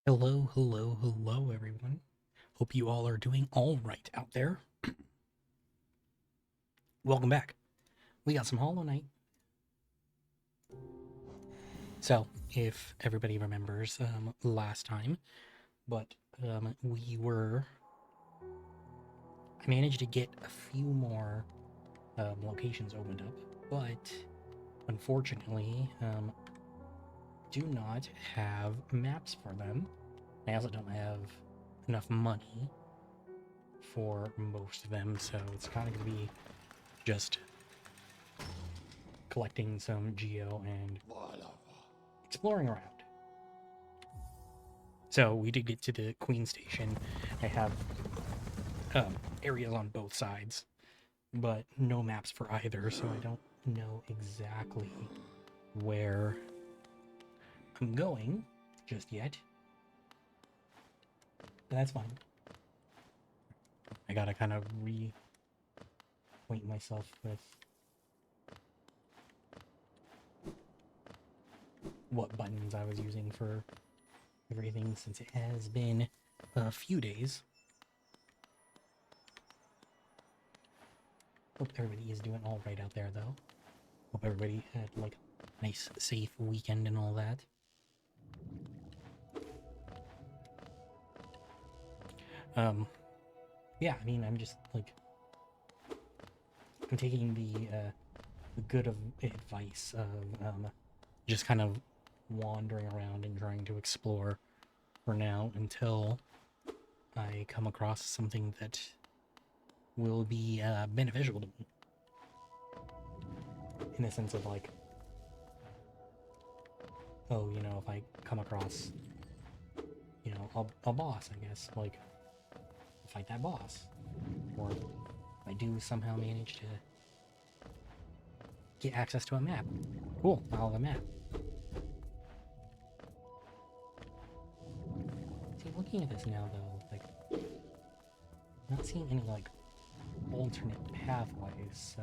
Hello, hello, hello, everyone. Hope you all are doing all right out there. Welcome back. We got some Hollow Knight. So, if everybody remembers last time, but I managed to get a few more locations opened up, but unfortunately, do not have maps for them. I also don't have enough money for most of them, so it's kind of going to be just collecting some geo and exploring around. So we did get to the Queen Station. I have areas on both sides, but no maps for either, so I don't know exactly where I'm going just yet. But that's fine. I gotta kind of reacquaint myself with what buttons I was using for everything since it has been a few days. Hope everybody is doing all right out there, though. Hope everybody had like a nice, safe weekend and all that. Yeah, I mean, I'm just like I'm taking the good of advice of just kind of wandering around and trying to explore for now until I come across something that will be beneficial to me in the sense of like, oh, if I come across, a boss, I guess, like fight that boss, or if I do somehow manage to get access to a map. Cool, I'll have a map. See, looking at this now though, like, not seeing any like alternate pathways, so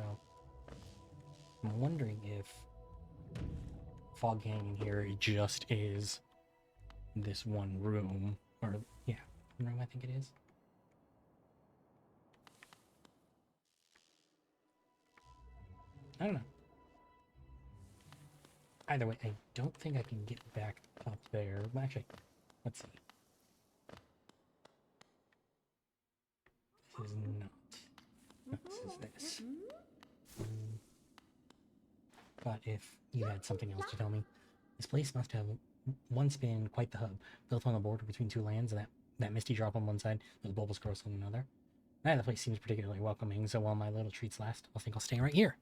I'm wondering if Fog Canyon here just is this one room, or yeah, room I think it is. I don't know. Either way, I don't think I can get back up there. Well, actually, let's see. This is not. No, this is this. But if you had something else to tell me, this place must have once been quite the hub, built on the border between two lands, and that misty drop on one side, and the bulbous growth on another. The place seems particularly welcoming, so while my little treats last, I think I'll stay right here.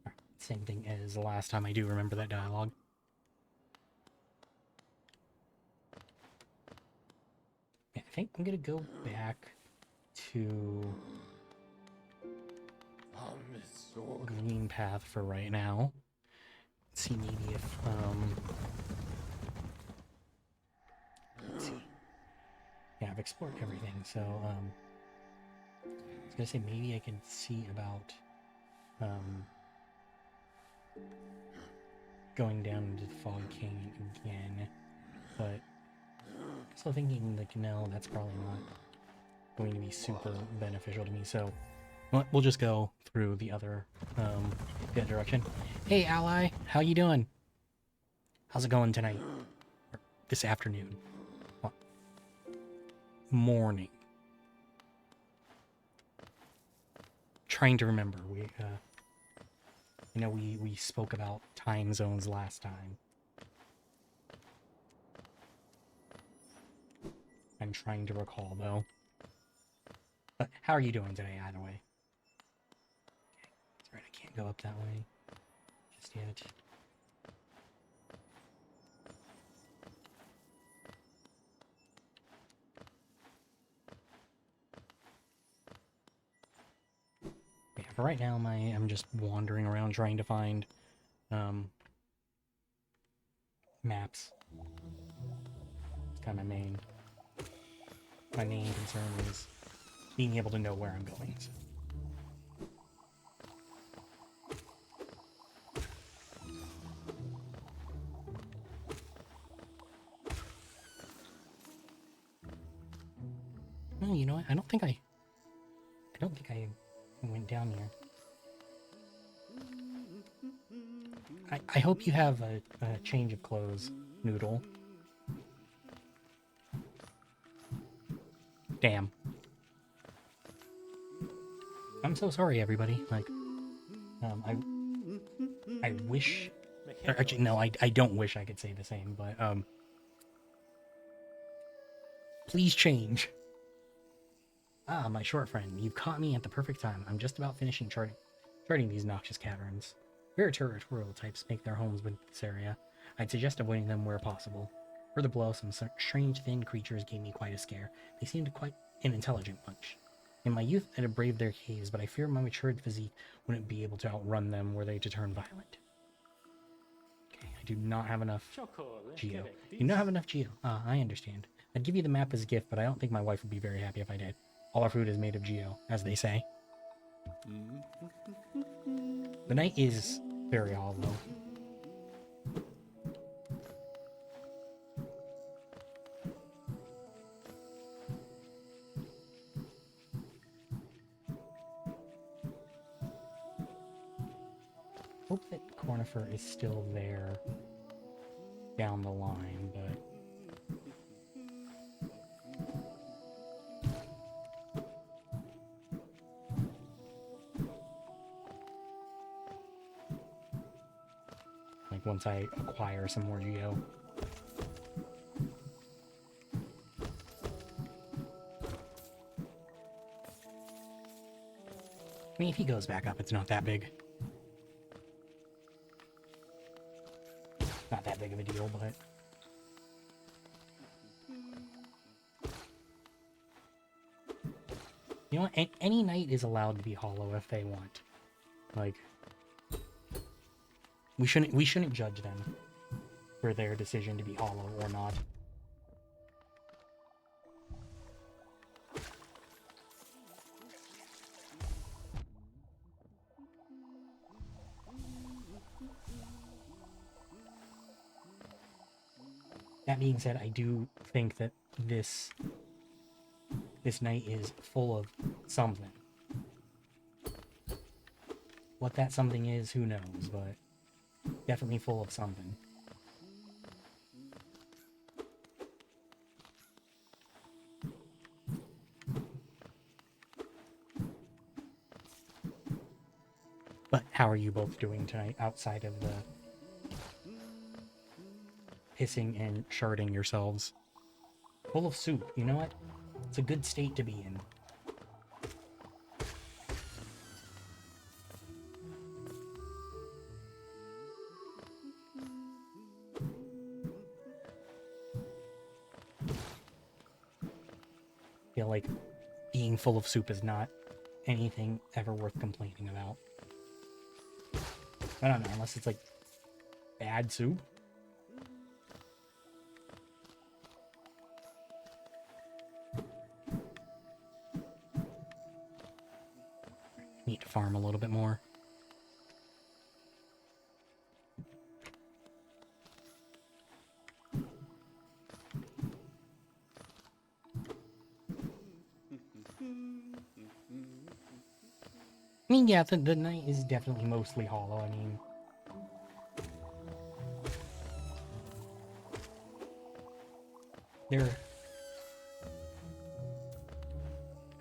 Right, same thing as the last time I do remember that dialogue. Yeah, I think I'm gonna go back to Green Path for right now. See maybe if let's see. Yeah, I've explored everything, so I was gonna say maybe I can see about going down into the Fog Canyon again, but still thinking like no, that's probably not going to be super beneficial to me. So we'll just go through the other direction. Hey, ally, how you doing? How's it going tonight? Or this afternoon? Well, morning. Trying to remember. We spoke about time zones last time. I'm trying to recall though. But how are you doing today, either way? Okay, that's right. I can't go up that way just yet. Yeah, for right now, I'm just wandering around trying to find maps. It's kind of my main concern is being able to know where I'm going. So. Oh, you know what? I don't think I went down here. I hope you have a change of clothes, Noodle. Damn. I'm so sorry, everybody. Like, I wish... Or actually, no, I don't wish I could say the same, but, please change. Ah, my short friend, you've caught me at the perfect time. I'm just about finishing charting these noxious caverns. Rare territorial types make their homes with this area. I'd suggest avoiding them where possible. Further below, some strange thin creatures gave me quite a scare. They seemed quite an intelligent bunch. In my youth, I'd have braved their caves, but I fear my matured physique wouldn't be able to outrun them were they to turn violent. Okay, I do not have enough geo. You do not have enough geo. Ah, I understand. I'd give you the map as a gift, but I don't think my wife would be very happy if I did. All our food is made of geo, as they say. The night is very hollow. Hope that Cornifer is still there down the line, but... like, once I acquire some more geo. I mean, if he goes back up, it's not that big. Not that big of a deal, but... You know what? Any knight is allowed to be hollow if they want. Like... We shouldn't judge them for their decision to be hollow or not. That being said, I do think that this night is full of something. What that something is, who knows, but definitely full of something. But how are you both doing tonight outside of the pissing and sharding yourselves? Full of soup, you know what? It's a good state to be in. I feel like being full of soup is not anything ever worth complaining about. I don't know, unless it's like bad soup. Need to farm a little bit more. I mean, yeah, the night is definitely mostly hollow. I mean,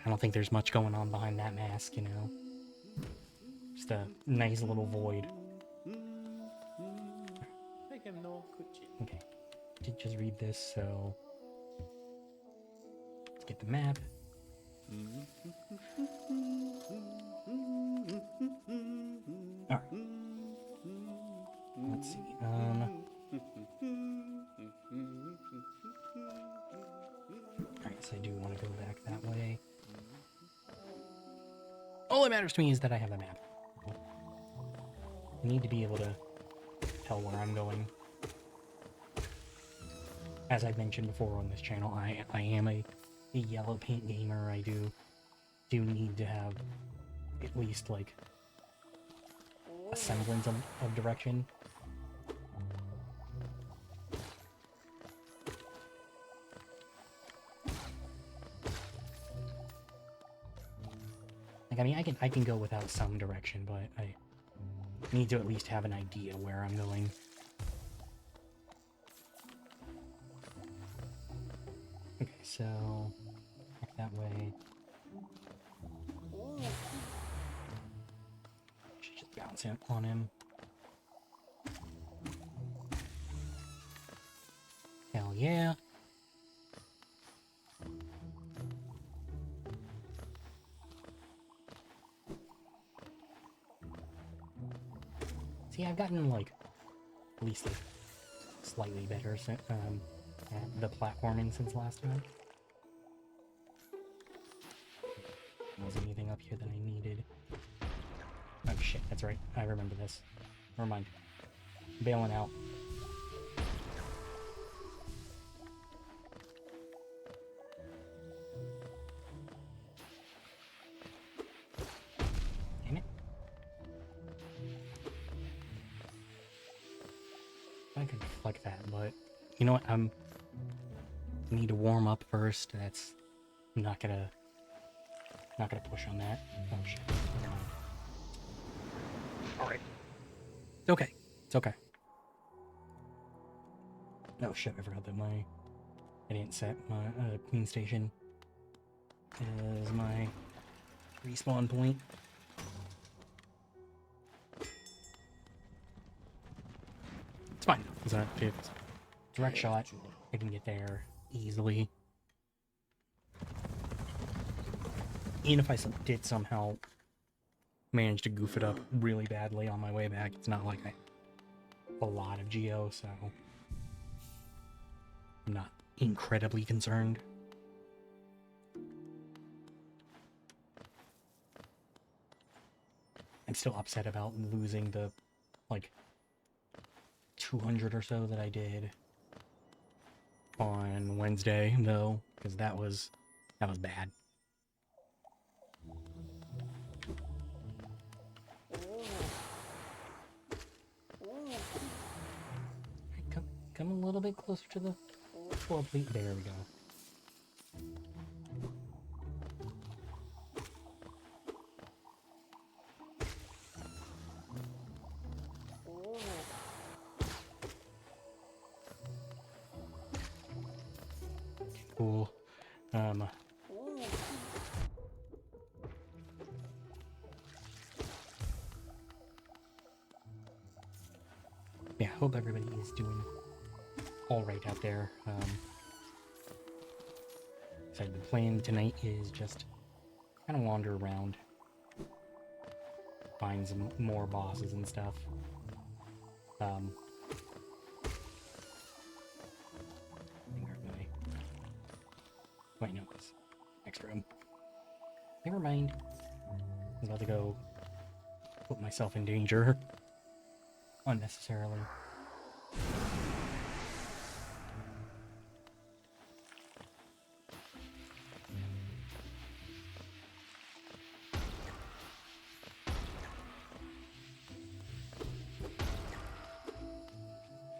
I don't think there's much going on behind that mask, you know? Just a nice little void. Okay, did just read this, so let's get the map. Alright. Let's see. Alright, so I do want to go back that way. All that matters to me is that I have the map. I need to be able to tell where I'm going. As I've mentioned before on this channel, I am a yellow paint gamer. I do need to have at least like a semblance of direction. Like, I mean, I can go without some direction, but I need to at least have an idea where I'm going. Okay, so back that way. Should just bounce it on him. Hell yeah. See, I've gotten, like, at least, like, slightly better at the platforming since last time. Was anything up here that I needed? Oh shit, that's right. I remember this. Never mind. Bailing out. Damn it. I could flick that, but you know what? Need to warm up first. That's not gonna push on that. Oh shit. Alright. It's okay. It's okay. Oh shit, I forgot that I didn't set my Queen Station as my respawn point. It's fine. It's direct shot. I can get there easily. Even if I did somehow manage to goof it up really badly on my way back, it's not like I have a lot of geo, so I'm not incredibly concerned. I'm still upset about losing the, like, 200 or so that I did on Wednesday, though, because that was bad. Come a little bit closer to the floor, please. There we go. Cool. Yeah, hope everybody is doing all right out there. So the plan tonight is just kind of wander around, find some more bosses and stuff. Wait, no, it's next room. Never mind. I was about to go put myself in danger unnecessarily.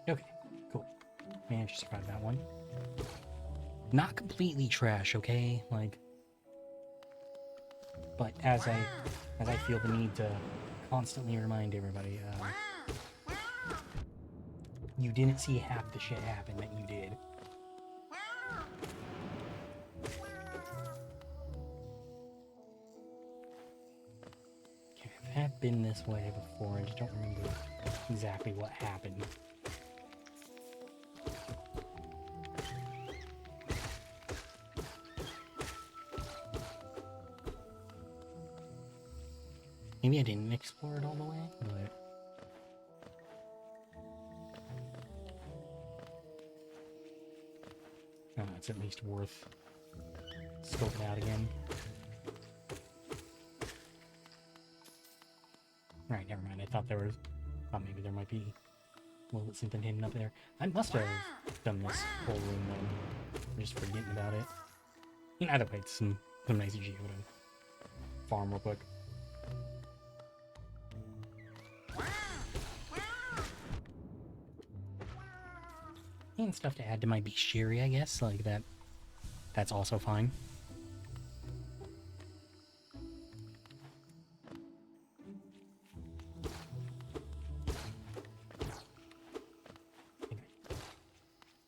Okay, cool. Managed to survive that one. Not completely trash, okay? Like, but as I feel the need to constantly remind everybody, you didn't see half the shit happen that you did. Okay, I've been this way before, I just don't remember exactly what happened. Maybe I didn't explore it all the way, but... Oh, it's at least worth scoping out again. Alright, never mind. I thought maybe there might be a little bit something hidden up there. I must have done this whole room then. I'm just forgetting about it. Either way, it's some nice geo to farm real quick. And stuff to add to my Bestiary, I guess, like that's also fine.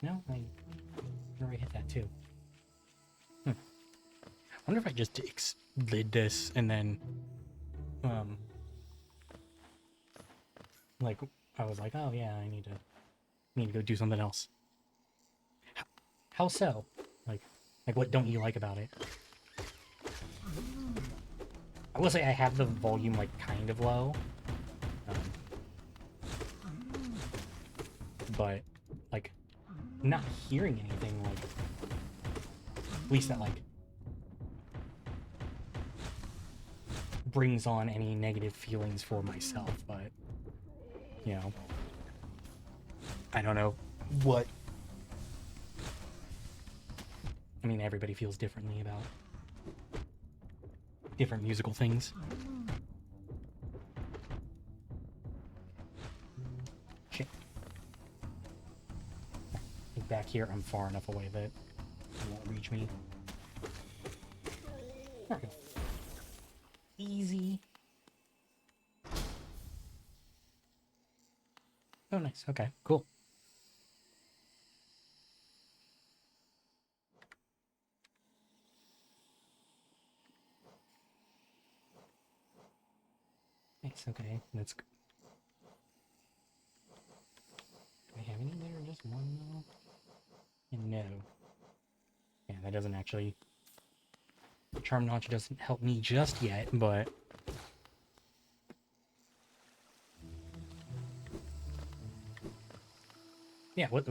No, I already hit that too. I wonder if I just did this and then, like, I was like, oh yeah, I need to go do something else. How so? Like what don't you like about it? I will say I have the volume like kind of low, but like not hearing anything like at least that like brings on any negative feelings for myself. But you know, I don't know what. I mean, everybody feels differently about different musical things. Shit. Like back here, I'm far enough away that it won't reach me. There we go. Easy. Oh, nice. Okay, cool. Nice, okay. Let's go. Do I have any there? Just one, though? And no. Yeah, that doesn't actually... The Charm Notch doesn't help me just yet, but... Yeah, what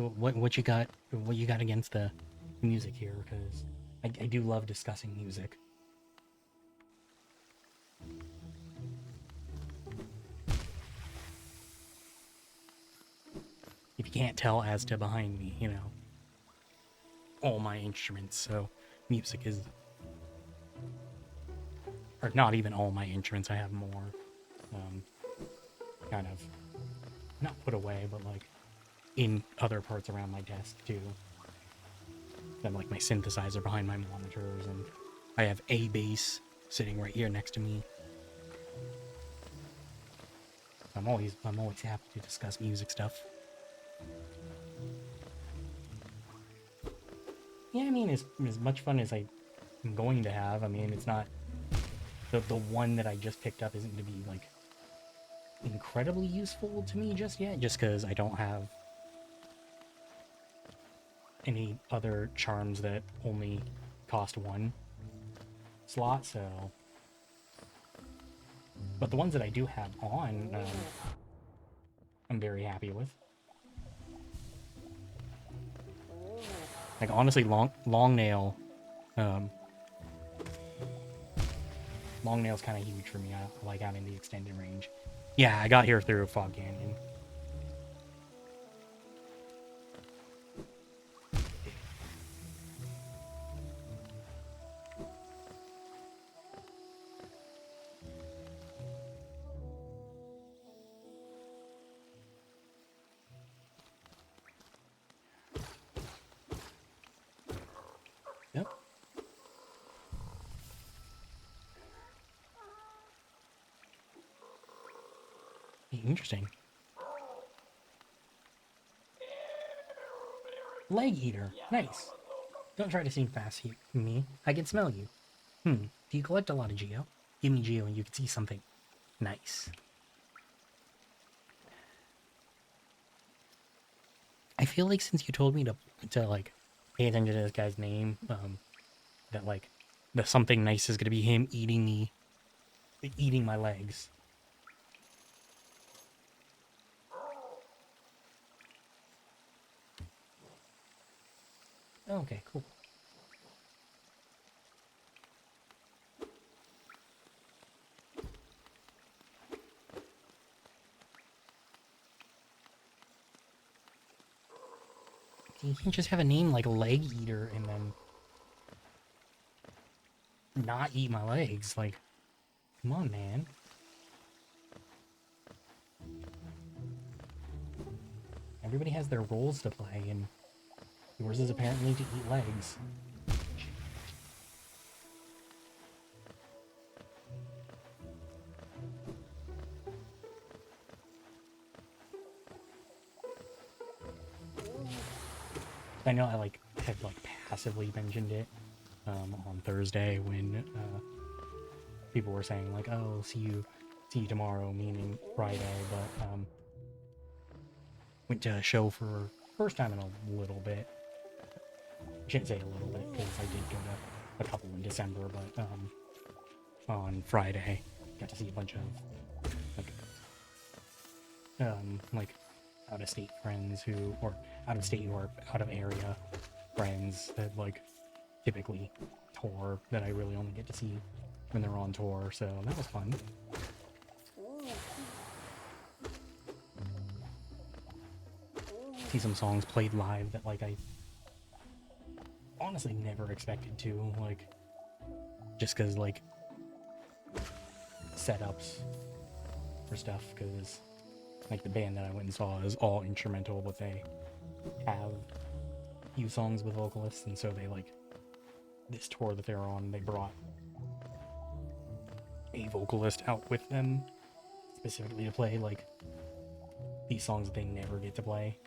you got? What you got against the music here? Because I do love discussing music. If you can't tell as to behind me, you know, all my instruments, so music is... Or not even all my instruments, I have more, kind of, not put away, but like, in other parts around my desk, too. I have like my synthesizer behind my monitors, and I have a bass sitting right here next to me. I'm always happy to discuss music stuff. Yeah, I mean, as much fun as I'm going to have. I mean, it's not... The one that I just picked up isn't going to be, like, incredibly useful to me just yet, just because I don't have any other charms that only cost one slot, so... But the ones that I do have on, I'm very happy with. Like, honestly, long nail, long nail's kind of huge for me. I like having the extended range. Yeah, I got here through Fog Canyon. Yep. Interesting. Leg eater. Nice. Don't try to sing fast, me. I can smell you. Do you collect a lot of Geo? Give me Geo and you can see something. Nice. I feel like since you told me to like pay attention to this guy's name, that like the something nice is gonna be him eating my legs. Okay, cool. You can just have a name like Leg Eater and then not eat my legs. Like, come on, man. Everybody has their roles to play, and yours is apparently to eat legs. I know I like had like passively mentioned it on Thursday when people were saying like, "Oh, see you tomorrow," meaning Friday. But went to a show for first time in a little bit. I shouldn't say a little bit because I did go to a couple in December, but on Friday got to see a bunch of like out of state friends who, or out of state or out of area friends that like typically tour that I really only get to see when they're on tour, so that was fun. See some songs played live that like I honestly never expected to, like just because like setups for stuff, because like the band that I went and saw is all instrumental, but they have few songs with vocalists, and so they like this tour that they're on, they brought a vocalist out with them specifically to play like these songs that they never get to play.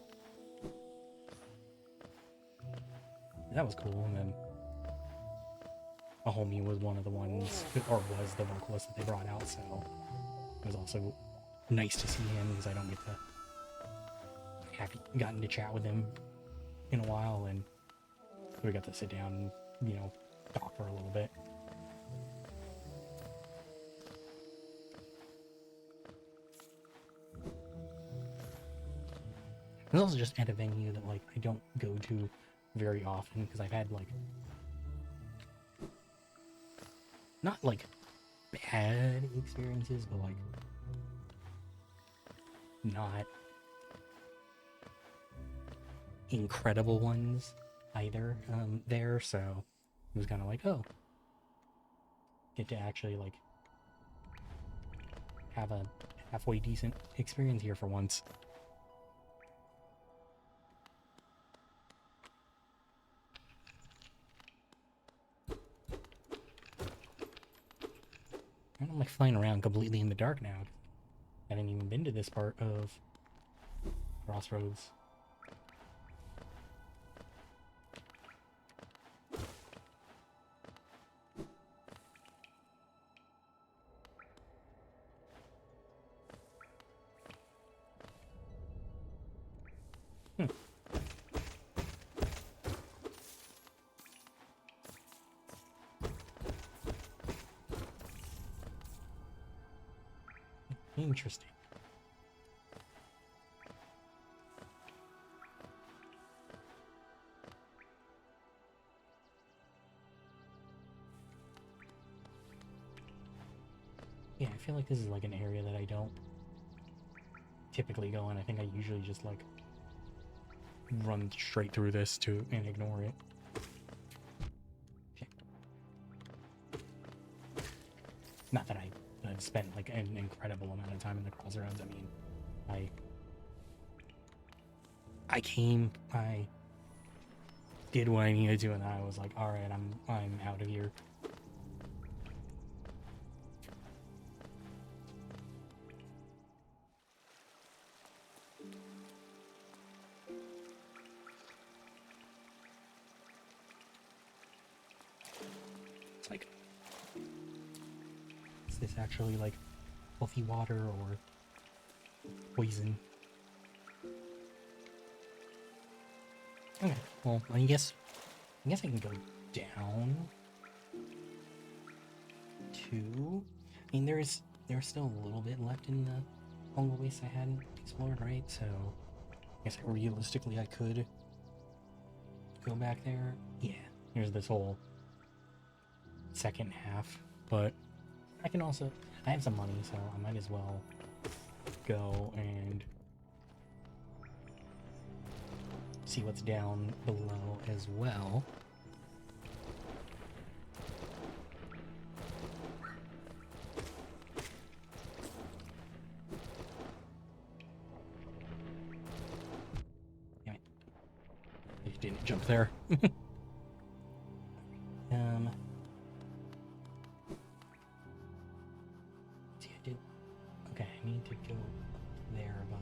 That was cool. And then a homie was one of the ones, or was the vocalist that they brought out, so it was also nice to see him because I don't get to have gotten to chat with him in a while, and we got to sit down and, you know, talk for a little bit. It was also just at a venue that like I don't go to very often because I've had like not like bad experiences, but like not incredible ones either there, so it was kind of like, oh, get to actually like have a halfway decent experience here for once. I'm like flying around completely in the dark now. I haven't even been to this part of Crossroads. Interesting. Yeah, I feel like this is like an area that I don't typically go in. I think I usually just like run straight through this and ignore it. Okay. Not that I've spent like an incredible amount of time in the Crossroads. I mean, I came, I did what I needed to, and then I was like, all right, I'm out of here. It's like, is this actually like healthy water or poison? Okay, well, I guess I can go down to. I mean, there's still a little bit left in the Congo Waste I hadn't explored, right? So I guess realistically I could go back there. Yeah, here's this whole second half, but I can also, I have some money, so I might as well go and see what's down below as well. Damn it. I didn't jump there. See, I did. Okay, I need to go there, but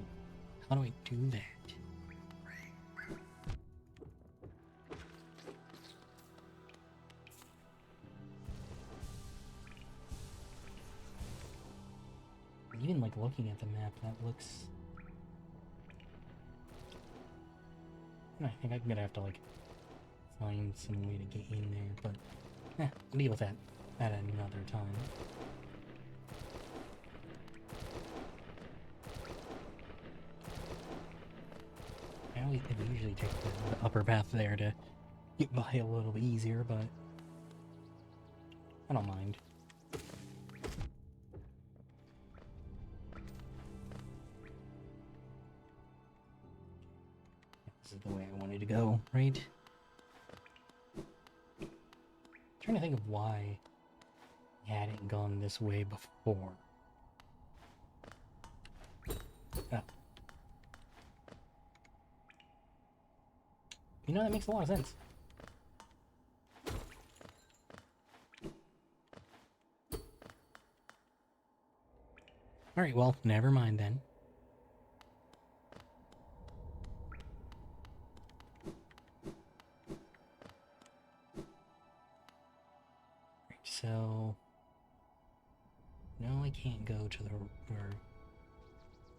how do I do that? like looking at the map, that looks... I think I'm gonna have to like find some way to get in there, but I'll deal with that at another time. I usually take the upper path there to get by a little bit easier, but I don't mind. This is the way I wanted to go, right? I'm trying to think of why I hadn't gone this way before. Oh. You know, that makes a lot of sense. Alright, well, never mind then. Right, so... No, I can't go to the... Or...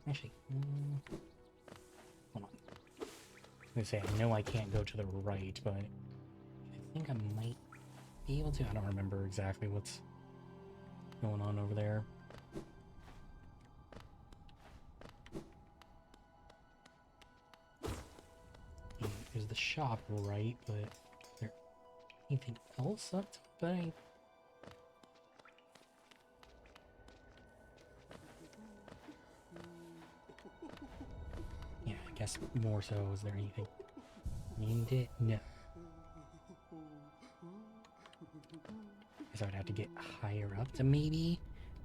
Actually, hold on. I was gonna say, I know I can't go to the right, but I think I might be able to. I don't remember exactly what's going on over there. There's the shop right, but is there anything else up to the Yeah, I guess more so. Is there anything? Named it? No. Guess I would have to get higher up to maybe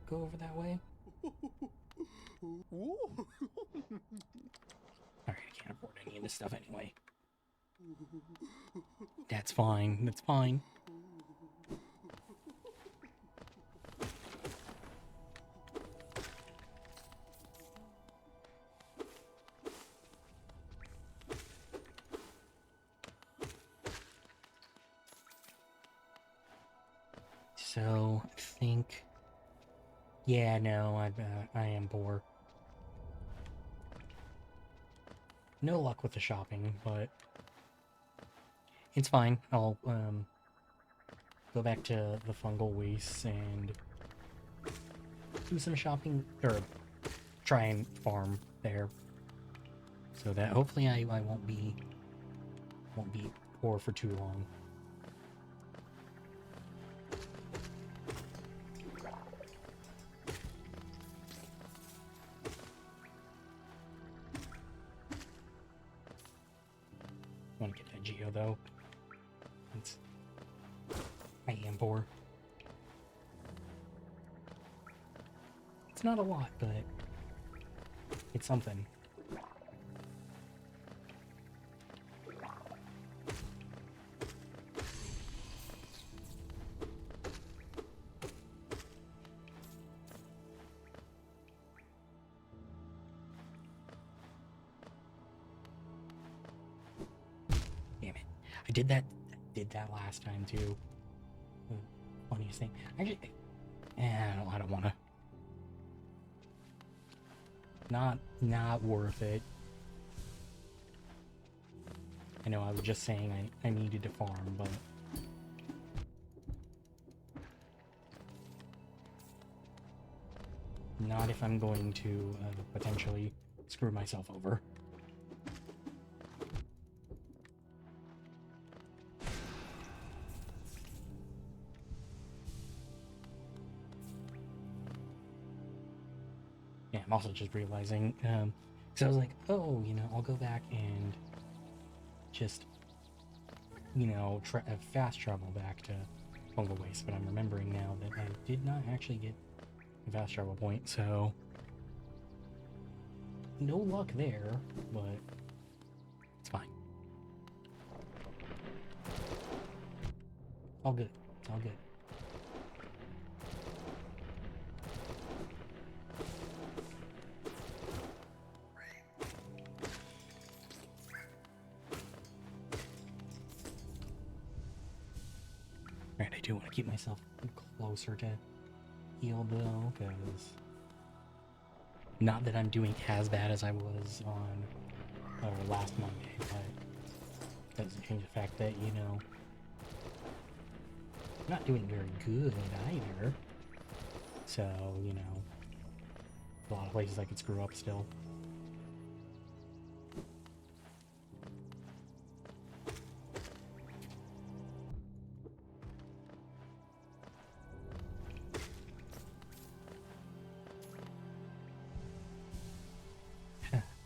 go over that way. Alright, I can't afford any of this stuff anyway. That's fine. That's fine. So, I think... Yeah, no, I am poor. No luck with the shopping, but... It's fine. I'll, go back to the fungal wastes and... do some shopping, or try and farm there. So that hopefully I won't be poor for too long. I want to get that Geo though. I am poor. It's not a lot, but it's something. Damn it. I did that last time too. The funniest thing. Actually, I don't wanna. Not worth it. I know I was just saying I needed to farm, but not if I'm going to potentially screw myself over. Yeah, I'm also just realizing, because I was like, oh, you know, I'll go back and just, you know, fast travel back to Fungal Waste, but I'm remembering now that I did not actually get a fast travel point, so no luck there, but it's fine. All good. It's all good. Alright, I do want to keep myself closer to heal though, because Not that I'm doing as bad as I was on last Monday, but doesn't change the fact that, you know, I'm not doing very good either. So, you know, a lot of places I could screw up still.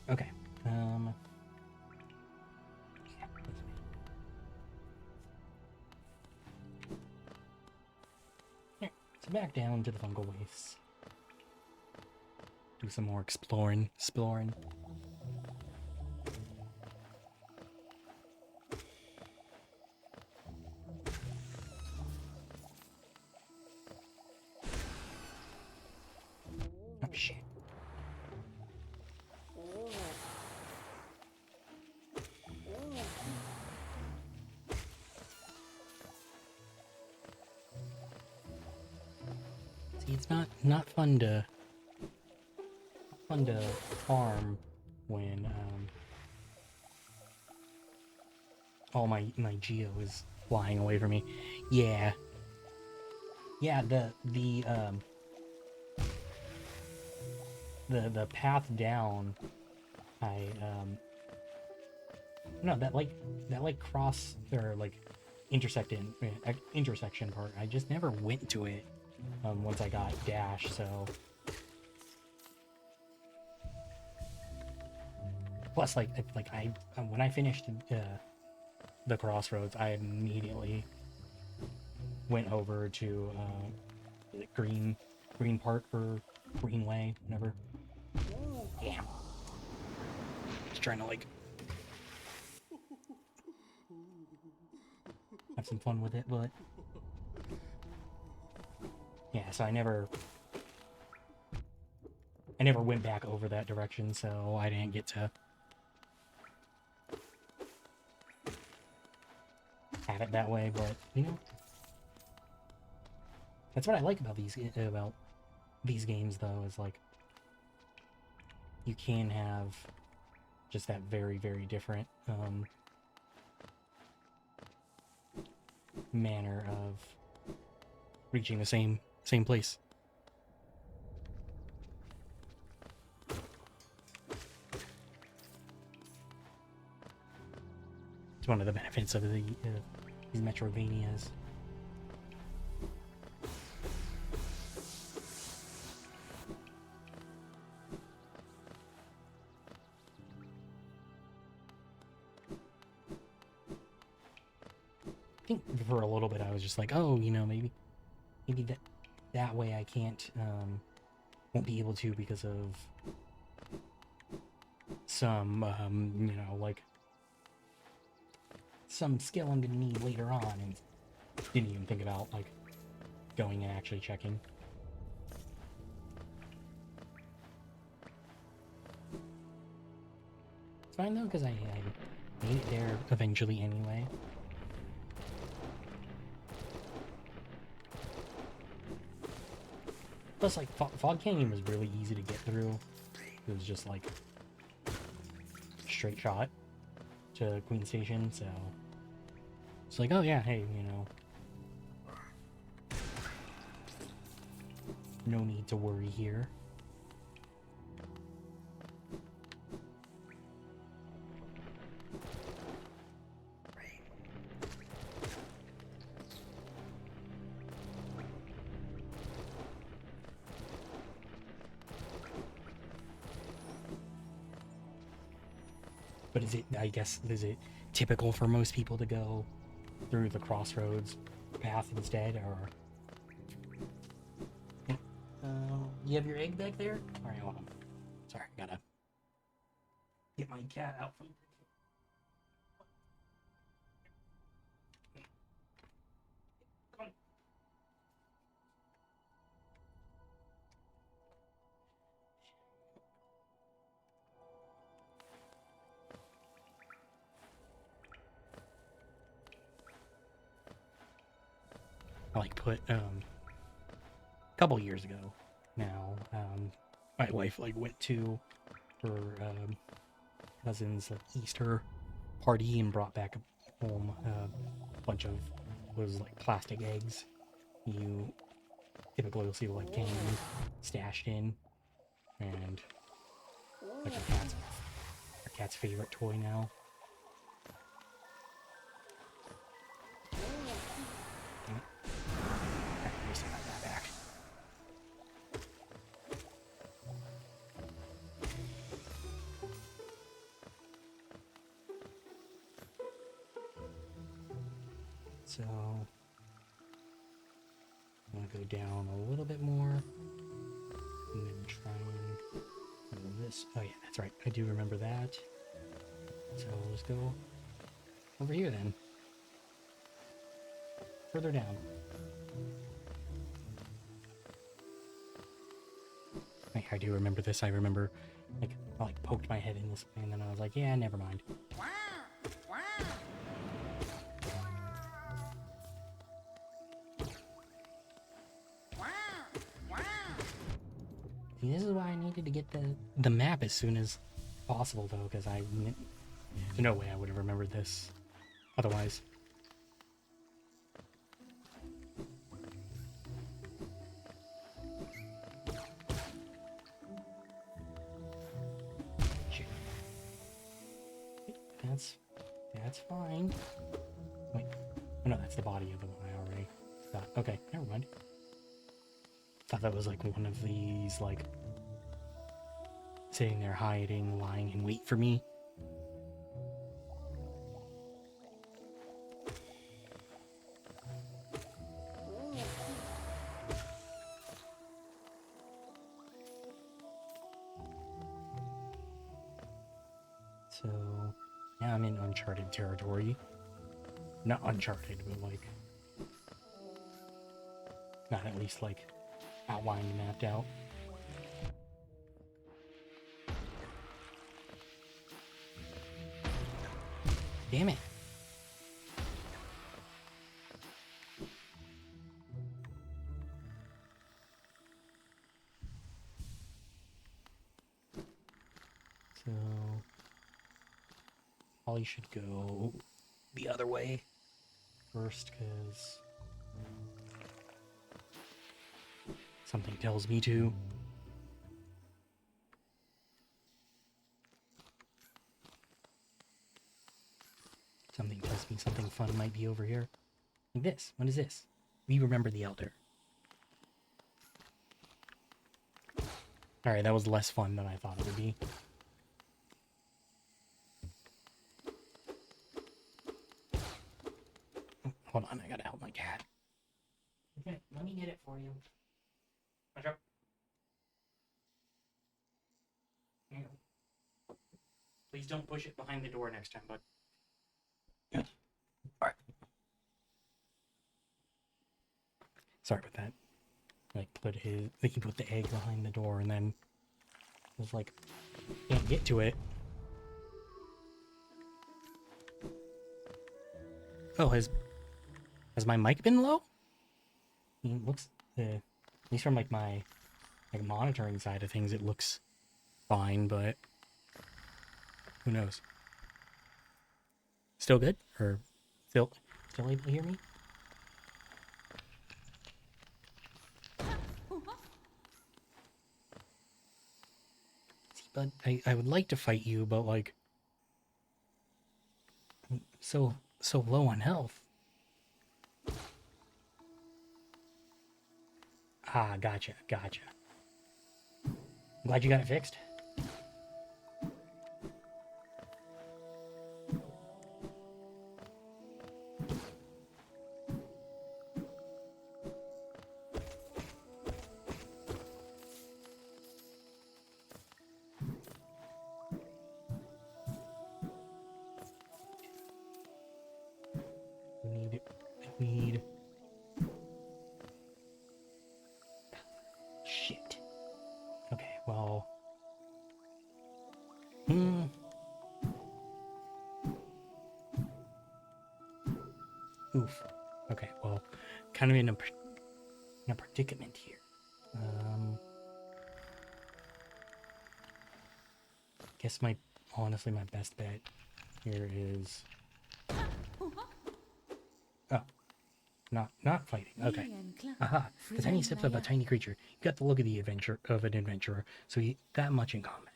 Okay. Yeah, so back down to the fungal wastes. Do some more exploring. Oh shit. See, it's not fun to farm when all my geo is flying away from me. Yeah. Yeah, the path down, I no, that cross or like intersection part, I just never went to it once I got Dash, so plus like I when I finished the crossroads, I immediately went over to green part or Greenway, whatever. Yeah. Just trying to like have some fun with it, but yeah, so I never went back over that direction, so I didn't get to have it that way, but you know, that's what I like about these games though, is like you can have just that very, very different manner of reaching the same place. It's one of the benefits of these Metroidvanias. I think for a little bit I was just like, oh, you know, maybe that way I can't won't be able to because of some you know, like some skill I'm gonna need later on, and didn't even think about like going and actually checking. It's fine though, because I made it there eventually anyway. Plus, like, Fog Canyon was really easy to get through. It was just, like, straight shot to Queen Station, so... It's like, oh yeah, hey, you know... No need to worry here. But is it typical for most people to go through the crossroads path instead, or... You have your egg back there? Alright, hold on. Sorry, I gotta get my cat out from... Come on. I like put a couple years ago now, my wife like went to her cousin's like Easter party and brought back home a bunch of those like plastic eggs you typically will see like canned stashed in, and like our cat's favorite toy now. Damn it. At least I got that back. So I'm gonna go down a little bit more and then try and remember this. Oh yeah, that's right. I do remember that. So let's go over here then. Further down. I do remember this. I remember like I like poked my head in this way and then I was like, yeah, never mind. See, this is why I needed to get the map as soon as possible though, because there's no way I would have remembered this otherwise. Shit. That's fine. Wait, oh no, that's the body of the one I already got. Okay, never mind. Thought that was like one of these like sitting there hiding, lying in wait for me. So now I'm in uncharted territory. Not uncharted, but like not at least like outlined and mapped out. Damn it. So probably should go the other way first, because something tells me to. Something tells me something fun might be over here. Like this. What is this? We remember the Elder. Alright, that was less fun than I thought it would be. Hold on, I gotta help my cat. Okay, let me get it for you. Watch out. Here you go. Please don't push it behind the door next time, bud. Yeah. Alright. Sorry about that. Like he put the egg behind the door and then was like, can't get to it. Oh, has my mic been low? It looks, at least from like my monitoring side of things, it looks fine, but who knows? Still good? Or still able to hear me? See, bud, I would like to fight you, but like, I'm so low on health. Ah, gotcha. I'm glad you got it fixed. I need shit. Okay, well. Oof. Okay, well, kind of in a predicament here. guess honestly, my best bet here is... Oh, not fighting. Okay. Aha, the tiny steps of a tiny creature. You got the look of an adventurer, so that much in common.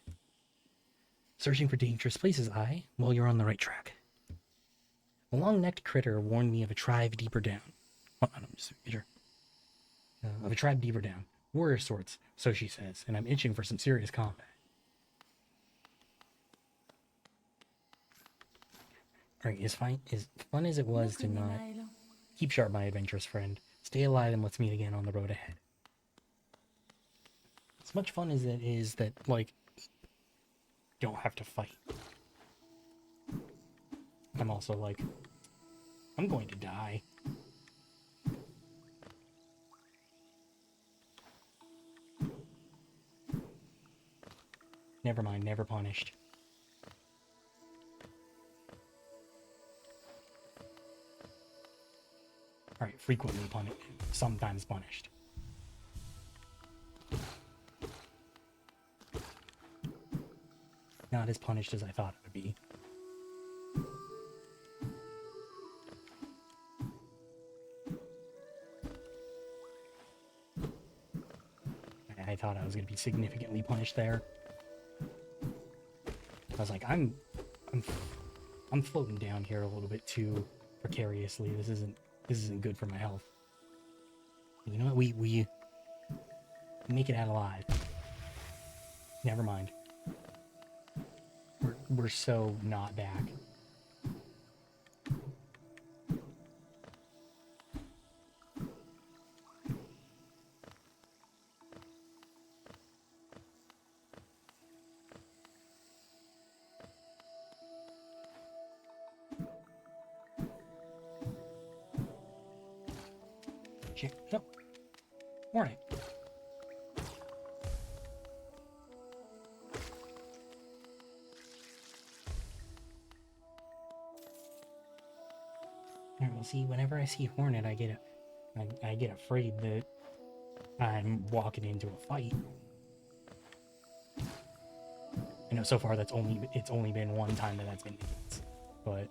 Searching for dangerous places, aye? Well, you're on the right track. A long-necked critter warned me of a tribe deeper down. Hold on, I'm just a picture. Of a tribe deeper down. Warrior sorts, so she says, and I'm itching for some serious combat. Alright, as fun as it was to not keep sharp, my adventurous friend. Stay alive and let's meet again on the road ahead. As much fun as it is that, like, don't have to fight. I'm also like, I'm going to die. Never mind, never punished. Alright, frequently punished, sometimes punished. Not as punished as I thought it would be. I thought I was going to be significantly punished there. I was like, I'm floating down here a little bit too precariously. This isn't good for my health. You know what? We make it out alive. Never mind. We're so not back. Shit. No. Morning. Alright, well, see, whenever I see Hornet, I get afraid that I'm walking into a fight. I know so far it's only been one time that's been the case, but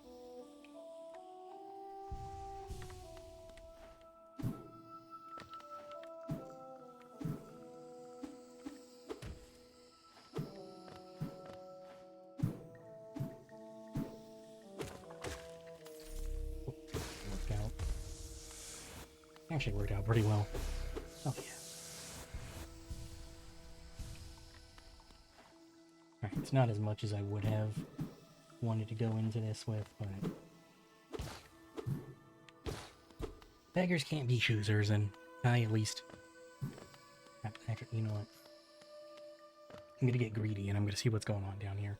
actually worked out pretty well. Oh yeah. Alright, it's not as much as I would have wanted to go into this with, but beggars can't be choosers, and I at least... Actually, you know what? I'm gonna get greedy and I'm gonna see what's going on down here.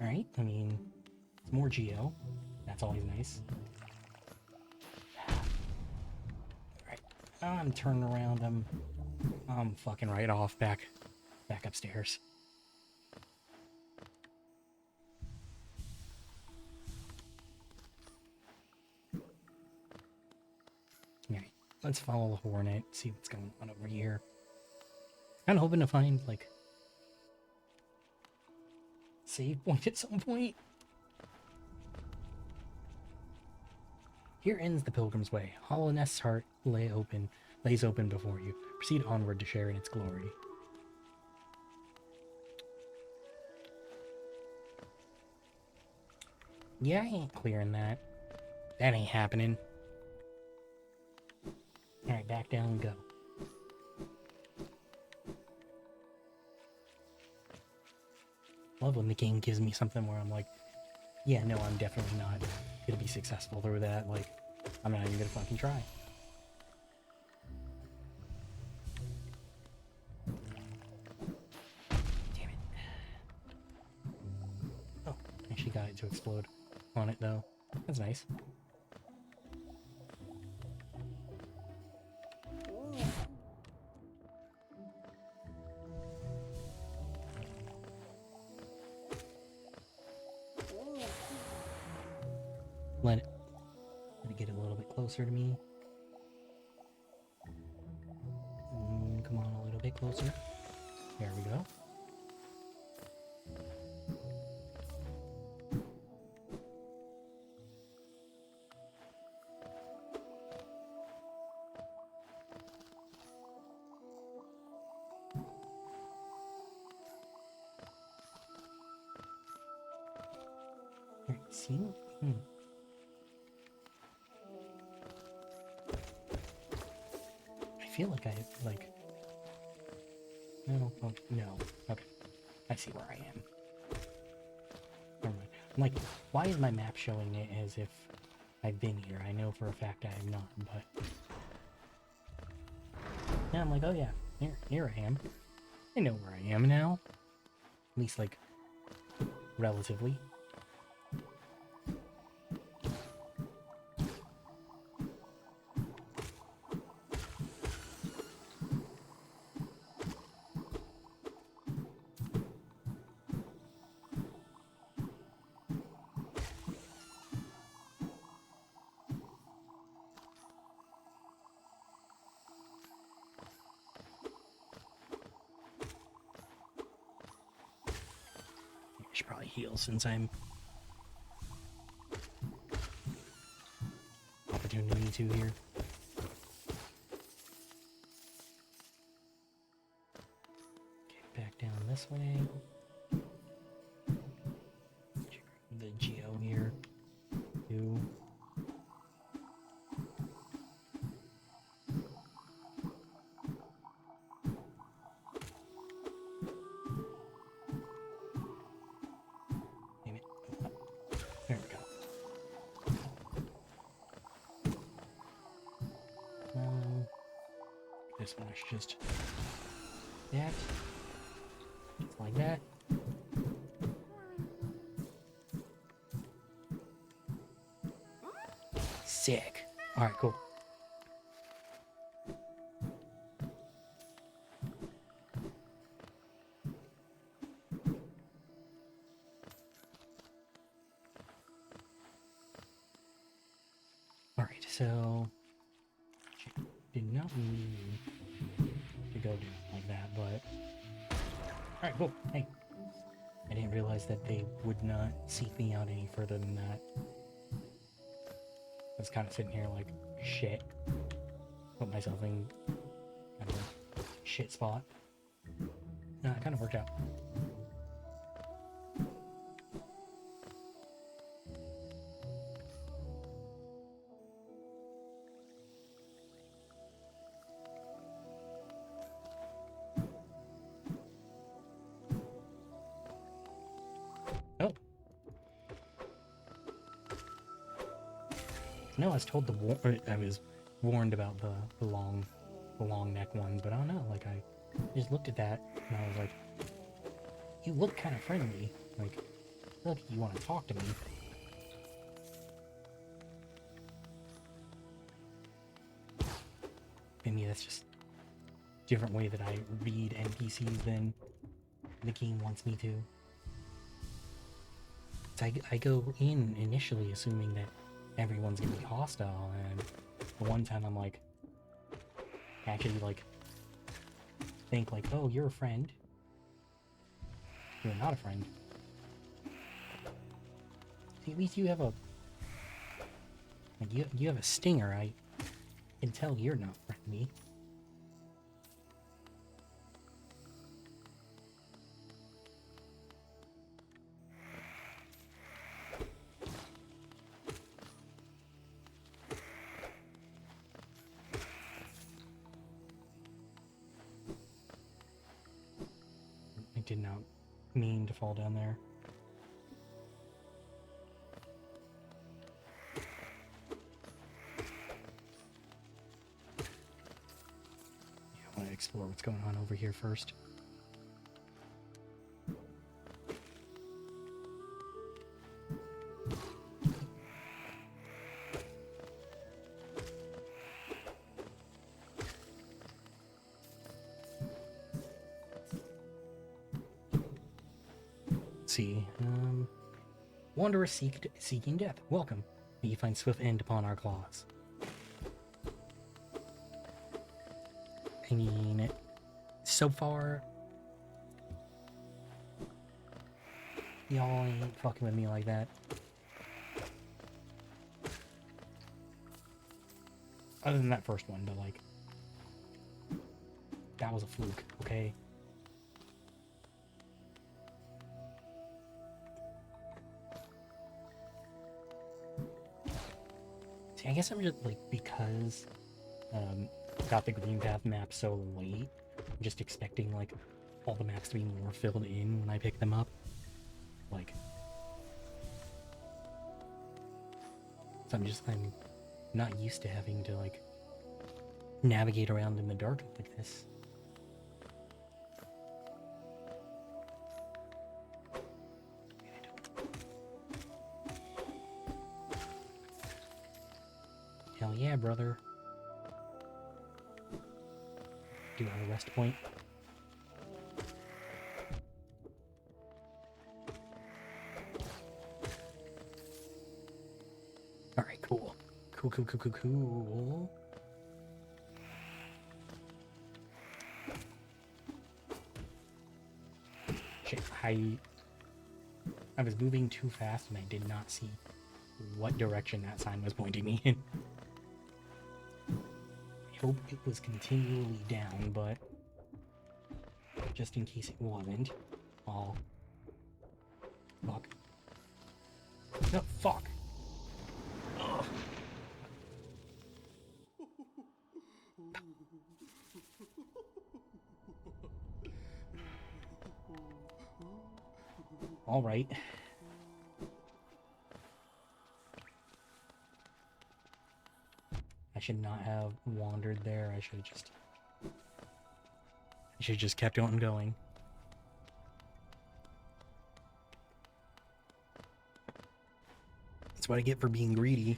Alright, I mean, it's more Geo. That's always nice. Alright, I'm turning around. I'm fucking right off back upstairs. Alright, let's follow the Hornet, see what's going on over here. Kinda hoping to find, like, save point at some point. Here ends the Pilgrim's Way. Hallownest's heart lays open before you. Proceed onward to share in its glory. Yeah, I ain't clearing that. That ain't happening. Alright, back down and go. Love when the game gives me something where I'm like, yeah, no, I'm definitely not gonna be successful through that. Like, I'm not even gonna fucking try. Damn it. Oh, actually got it to explode on it though. That's nice. closer to me. Come on, a little bit closer. There we go. Alright, see? I feel like no, oh, no. Okay. I see where I am. Never mind. I'm like, why is my map showing it as if I've been here? I know for a fact I have not, but... Yeah, I'm like, oh yeah, here I am. I know where I am now. At least, like, relatively. I should probably heal since I'm opportunity to here. Okay, back down this way. The Geo here. Two. Damn it. There we go. This one is just that. Just like that. Sick. Alright, cool. Alright, so did not mean to go down like that, but alright, cool. Hey. I didn't realize that they would not seek me out any further than that. I was kind of sitting here like, shit. Put myself in kind of a shit spot. No, it kind of worked out. Oh. No, I was told I was warned about the long neck ones, but I don't know. Like I just looked at that and I was like, you look kind of friendly. Like, I feel like you want to talk to me. Maybe that's just a different way that I read NPCs than the game wants me to. So I go in initially assuming that everyone's gonna be hostile, and the one time I'm like, actually like, think like, oh, you're a friend. You're not a friend. See, at least you have a, like, you have a stinger. I can tell you're not friendly. I did not mean to fall down there. Yeah, I want to explore what's going on over here first. See, Wanderer seeking death. Welcome. May you find swift end upon our claws. I mean, so far, y'all ain't fucking with me like that. Other than that first one, but like, that was a fluke, okay? See, I guess I'm just like, because got the Green Path map so late, I'm just expecting like all the maps to be more filled in when I pick them up. Like, so I'm not used to having to like navigate around in the dark like this. Hell yeah, brother. Do you have a rest point? Alright, cool. Cool. Shit, I was moving too fast and I did not see what direction that sign was pointing me in. I hope it was continually down, but just in case it wasn't, I'll... Fuck. No, fuck! Ugh. Alright. I should not have wandered there. I should have just kept on going. That's what I get for being greedy.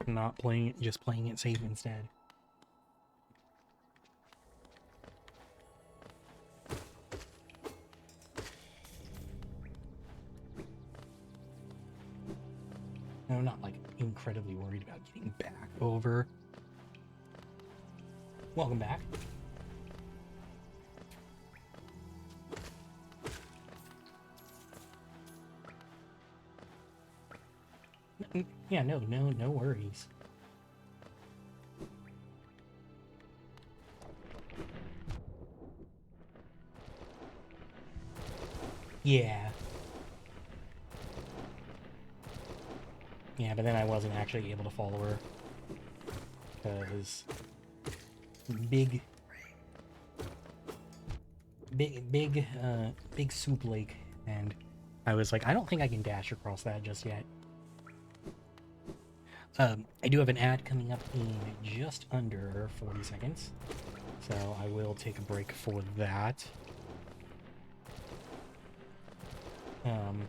Not playing it, just playing it safe instead. And I'm not like incredibly worried about getting back over. Welcome back. Yeah, no worries. Yeah. Yeah, but then I wasn't actually able to follow her. Because... Big soup lake, and I was like, I don't think I can dash across that just yet. I do have an ad coming up in just under 40 seconds, so I will take a break for that. And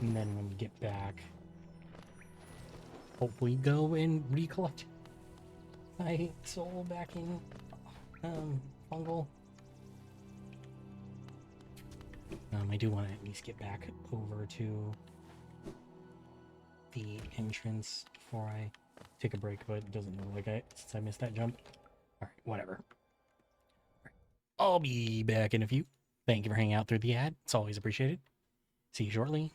then when we get back, hopefully go and recollect my soul back in Fungal. I do want to at least get back over to the entrance before I take a break, but it doesn't look like it since I missed that jump. Alright, whatever. Alright, I'll be back in a few. Thank you for hanging out through the ad. It's always appreciated. See you shortly.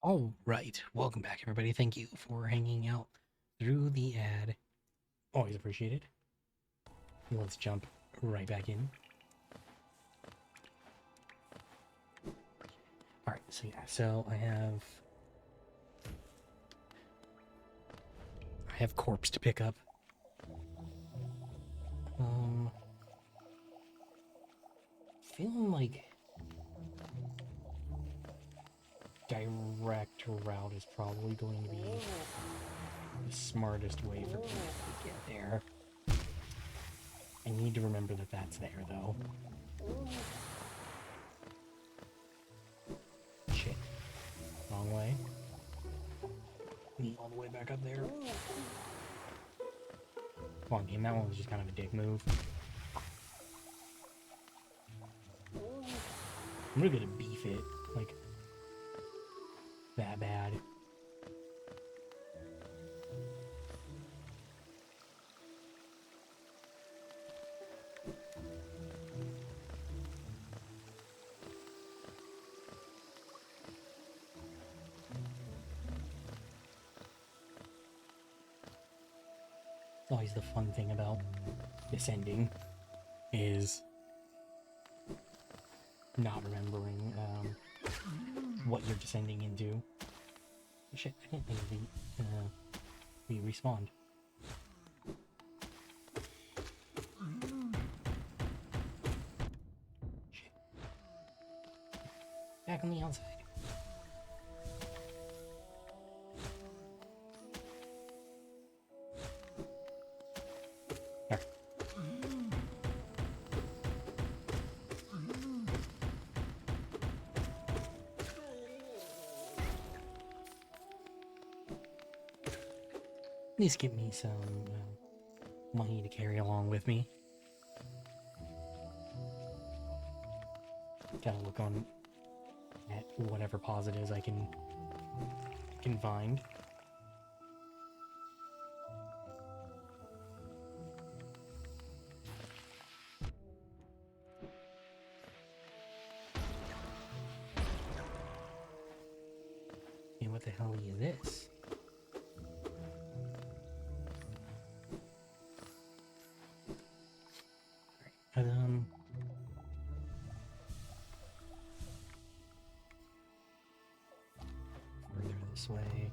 All right, welcome back, everybody. Thank you for hanging out through the ad. Always appreciated. Let's jump right back in. All right, so yeah, so I have corpse to pick up. Feeling like direct route is probably going to be the smartest way for me to get there. I need to remember that that's there, though. Shit. Wrong way. All the way back up there. Come on, game. That one was just kind of a dick move. I'm really gonna beef it, like, that bad. Always the fun thing about descending is not remembering what you're descending into. Shit, I didn't think we respawned. Shit. Back on the outside. There. At least give me some money to carry along with me. Gotta look on at whatever positives I can find. And what the hell is this? Further this way.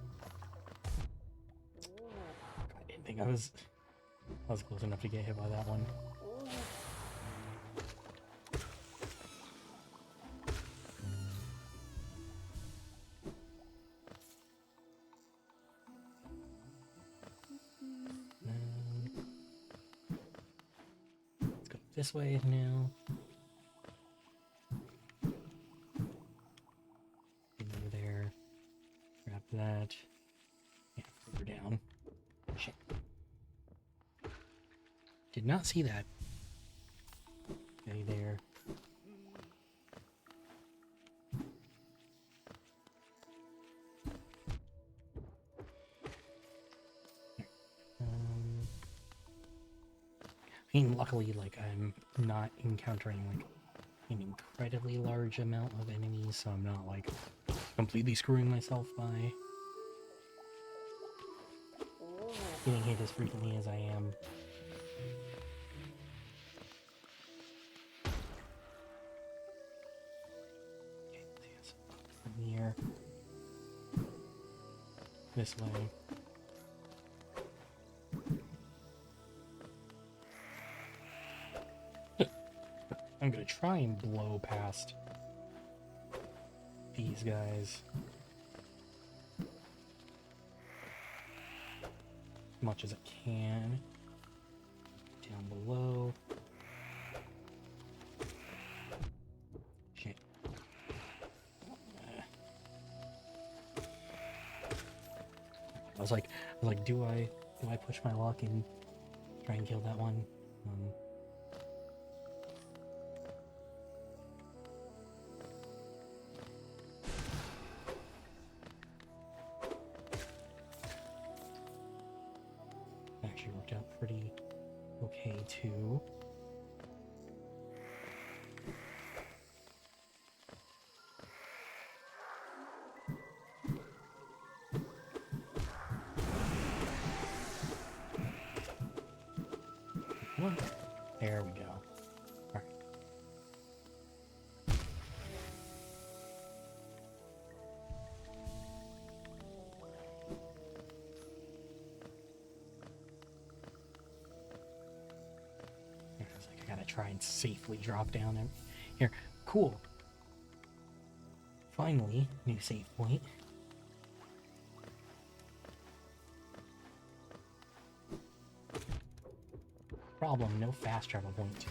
I didn't think I was close enough to get hit by that one. Let's go this way now. Over there. Grab that. Yeah, further down. Shit. Did not see that. Okay, there. I mean, luckily, like, I'm not encountering, like, an incredibly large amount of enemies, so I'm not, like, completely screwing myself by getting hit as frequently as I am. Okay, so from here. This way. I'm gonna try and blow past these guys as much as I can. Down below. Shit. I was like, do I push my luck and try and kill that one? Actually worked out pretty okay too. Come on. There we go. Alright. It's like I gotta try and safely drop down here. Cool. Finally, new save point. Problem, no fast travel point to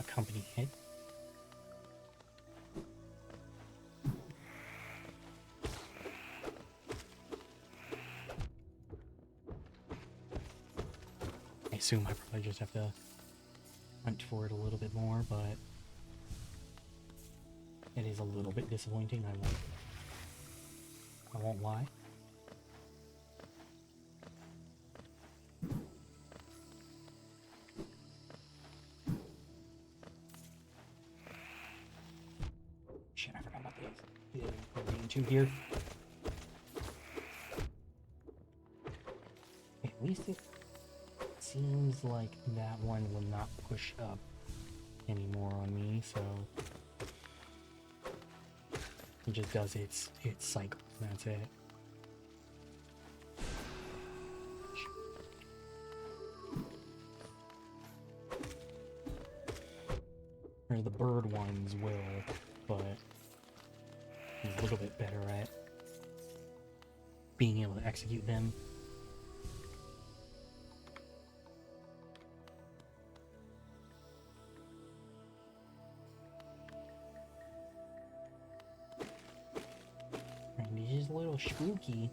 accompany it. I assume I probably just have to hunt for it a little bit more, but it is a little bit disappointing. I won't lie. Shit, I forgot about these. Yeah, here. At least it seems like that one will not push up anymore on me, so it just does its cycle. That's it. Or the bird ones will, but I'm a little bit better at being able to execute them. And he's just a little spooky.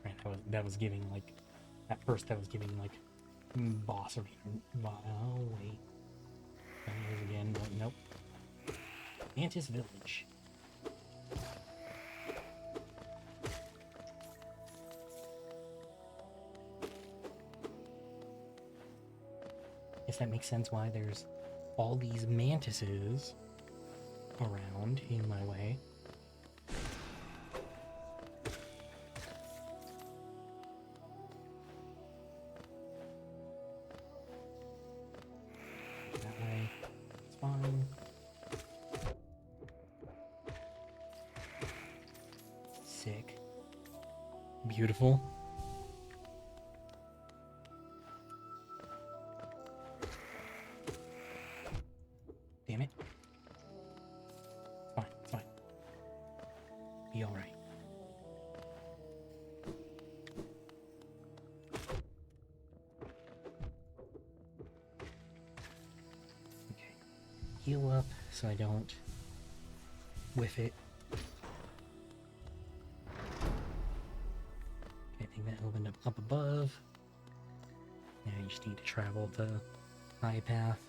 Right, that was giving like, at first that was giving like boss arena. Oh wait. There again. Nope. Mantis Village. Guess that makes sense why there's all these mantises around in my way. That way, it's fine. Sick. Beautiful. Damn it. It's fine. Be alright. Okay. Heal up so I don't whiff it. Okay, I think that opened up above. Now you just need to travel the high path.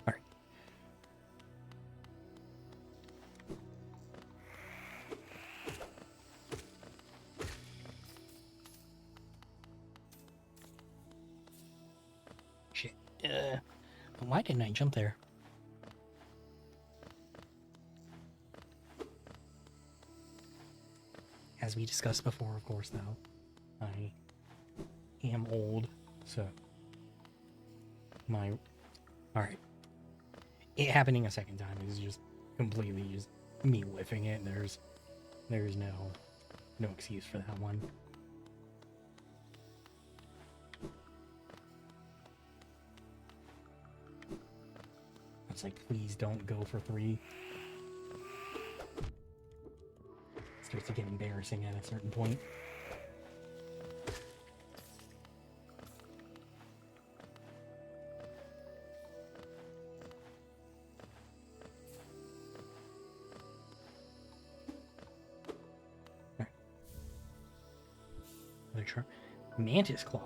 Alright. Shit. Why didn't I jump there? As we discussed before, of course, though, I am old, so alright. It happening a second time is just completely just me whiffing it. There's no excuse for that one. It's like, please don't go for 3. It starts to get embarrassing at a certain point. Mantis Claw.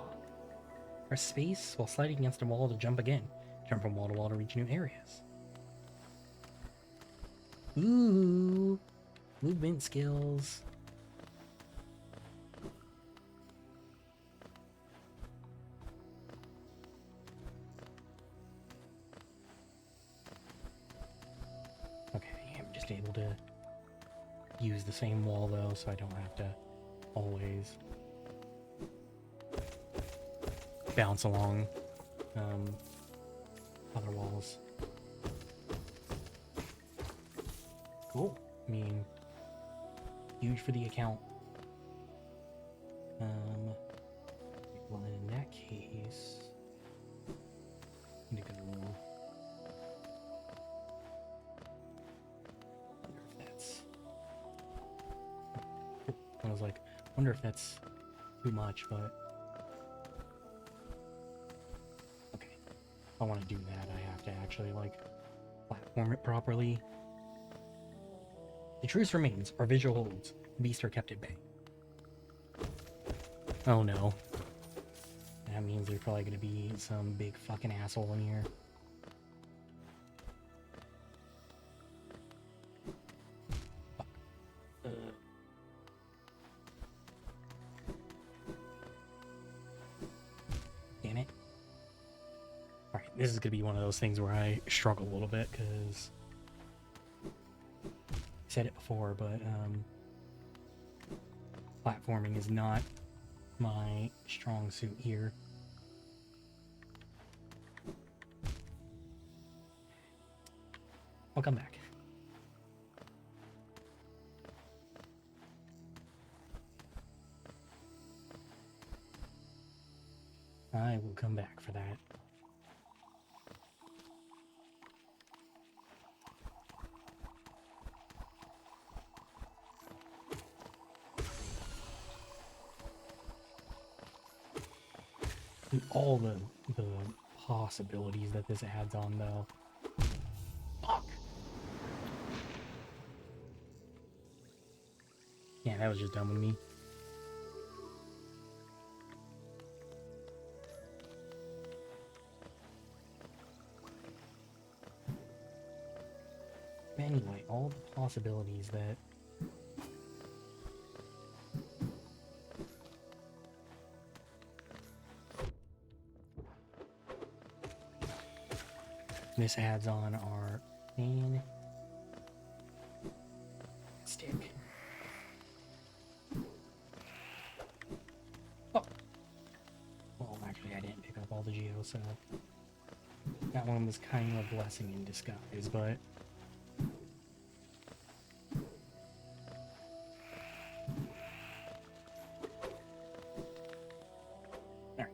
Press space while sliding against a wall to jump again. Jump from wall to wall to reach new areas. Ooh, movement skills. Okay, I'm just least able to use the same wall though, so I don't have to always bounce along other walls. Cool. I mean, huge for the account. Well, in that case, I'm gonna go. Wonder if that's. I was like, wonder if that's too much, but okay. If I want to do that, I have to actually like platform it properly. The truce remains. Our vigil holds. Beasts are kept at bay. Oh no. That means there's probably gonna be some big fucking asshole in here. Fuck. Damn it. Alright, this is gonna be one of those things where I struggle a little bit, because I said it before, but platforming is not my strong suit here. I'll come back. I will come back for that. And all the possibilities that this adds on, though. Fuck! Yeah, that was just dumb with me. Anyway, all the possibilities that this adds on are fantastic. Oh! Well, actually, I didn't pick up all the geos, so that one was kind of a blessing in disguise, but alright.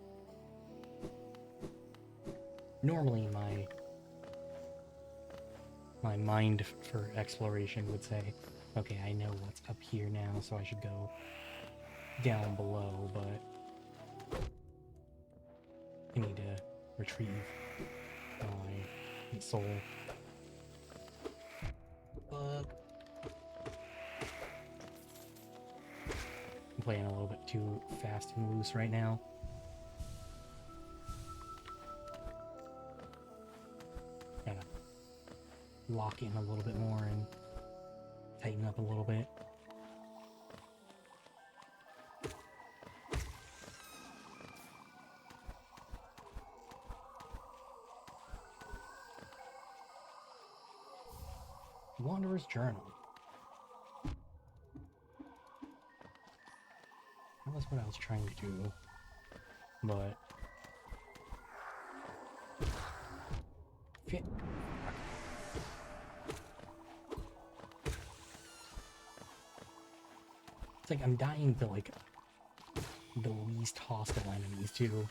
Normally, my mind for exploration would say, okay, I know what's up here now, so I should go down below, but I need to retrieve my soul. Bug. I'm playing a little bit too fast and loose right now. Gotta lock in a little bit more and tighten up a little bit. Wanderer's Journal. That was what I was trying to do, but shit. It's like I'm dying to like the least hostile enemies too.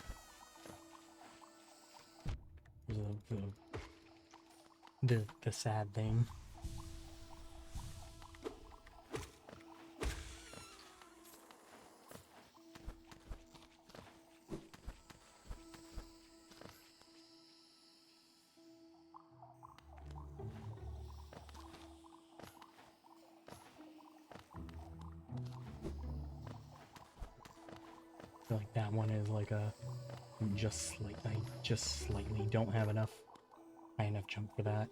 The sad thing. I feel like that one is like a just slightly don't have enough high enough jump for that.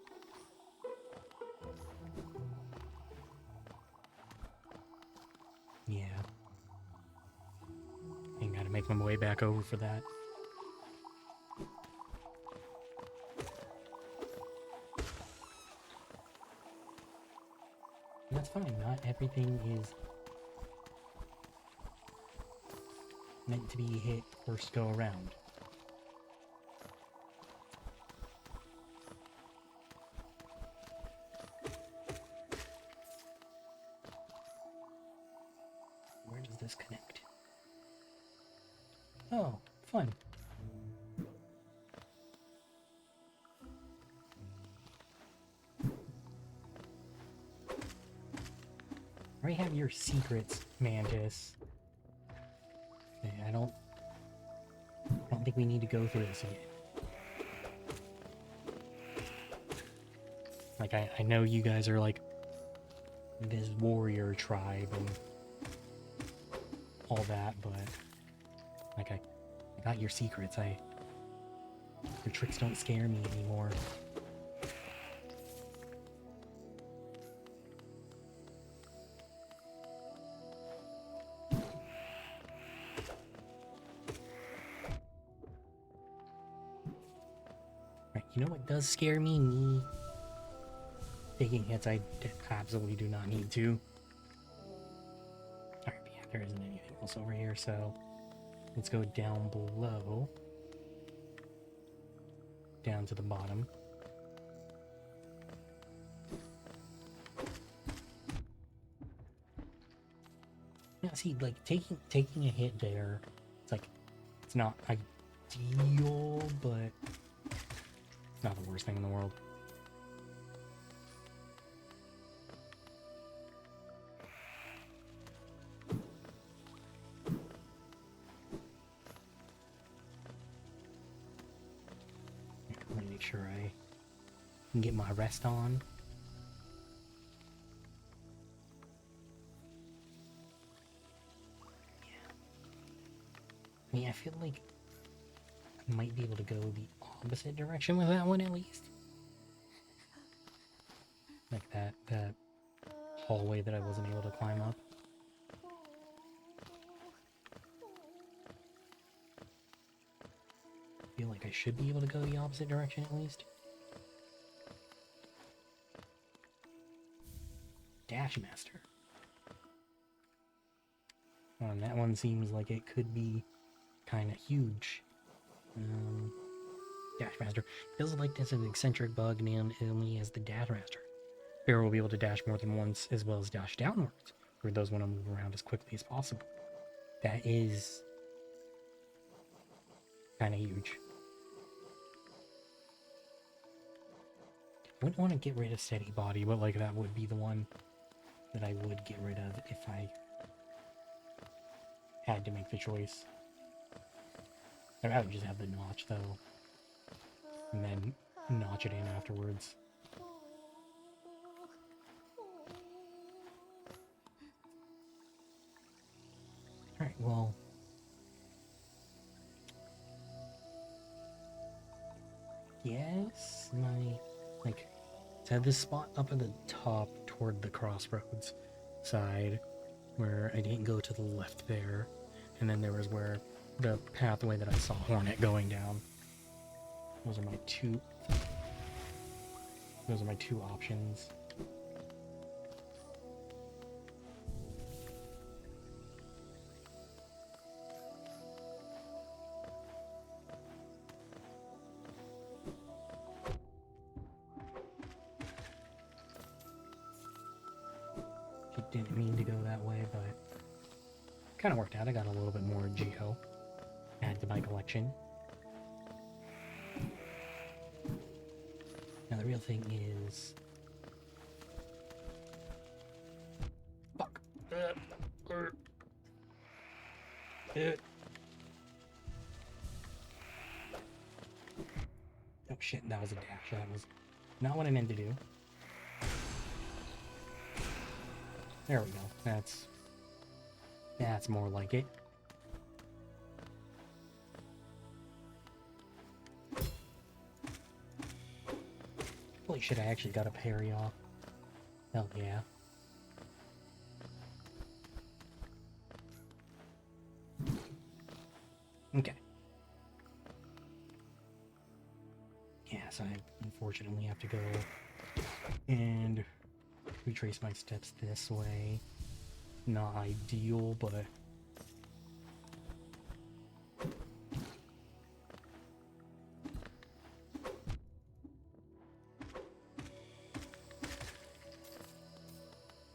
Yeah. I gotta make my way back over for that. That's fine. Not everything is meant to be hit first go around. Where does this connect? Oh, fun. I already have your secrets, Mantis. Okay, I don't think we need to go through this again. Like, I know you guys are like this warrior tribe and all that, but like I got your secrets. Your tricks don't scare me anymore. Right, you know what does scare me? Me taking hits I absolutely do not need to. Alright, yeah, there isn't anything else over here, so let's go down below. Down to the bottom. Yeah, see, like, taking a hit there, it's like, it's not ideal, but it's not the worst thing in the world. Let me make sure I can get my rest on. I mean, I feel like I might be able to go the opposite direction with that one at least. Like that hallway that I wasn't able to climb up. I feel like I should be able to go the opposite direction at least. Dash Master. And that one seems like it could be kind of huge. Dash Master. Feels like this is an eccentric bug named only as the Dash Master. Pharaoh will be able to dash more than once, as well as dash downwards, for those want to move around as quickly as possible. That is kind of huge. I wouldn't want to get rid of Steady Body, but like that would be the one that I would get rid of if I had to make the choice. I'd rather just have the notch though, and then notch it in afterwards. Alright, well, yes, so I had this spot up at the top toward the crossroads side where I didn't go to the left there, and then there was where the pathway that I saw Hornet going down. Those are my two options. Didn't mean to go that way, but kind of worked out. I got a little bit more Geo add to my collection. Now the real thing is, fuck. Oh shit, that was a dash. That was not what I meant to do. There we go. That's more like it. Holy shit, I actually got a parry off. Hell yeah. Okay. Yeah, so I unfortunately have to go and retrace my steps this way. Not ideal, but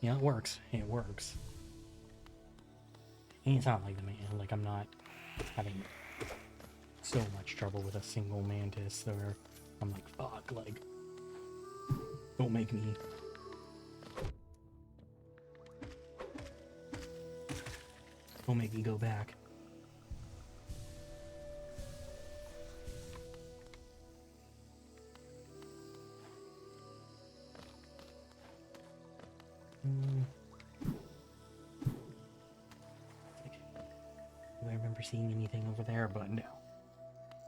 yeah, it works. It works. And it's not like the man, like I'm not having so much trouble with a single mantis where I'm like, fuck, like, don't make me. Don't make me go back. Do I remember seeing anything over there? But no.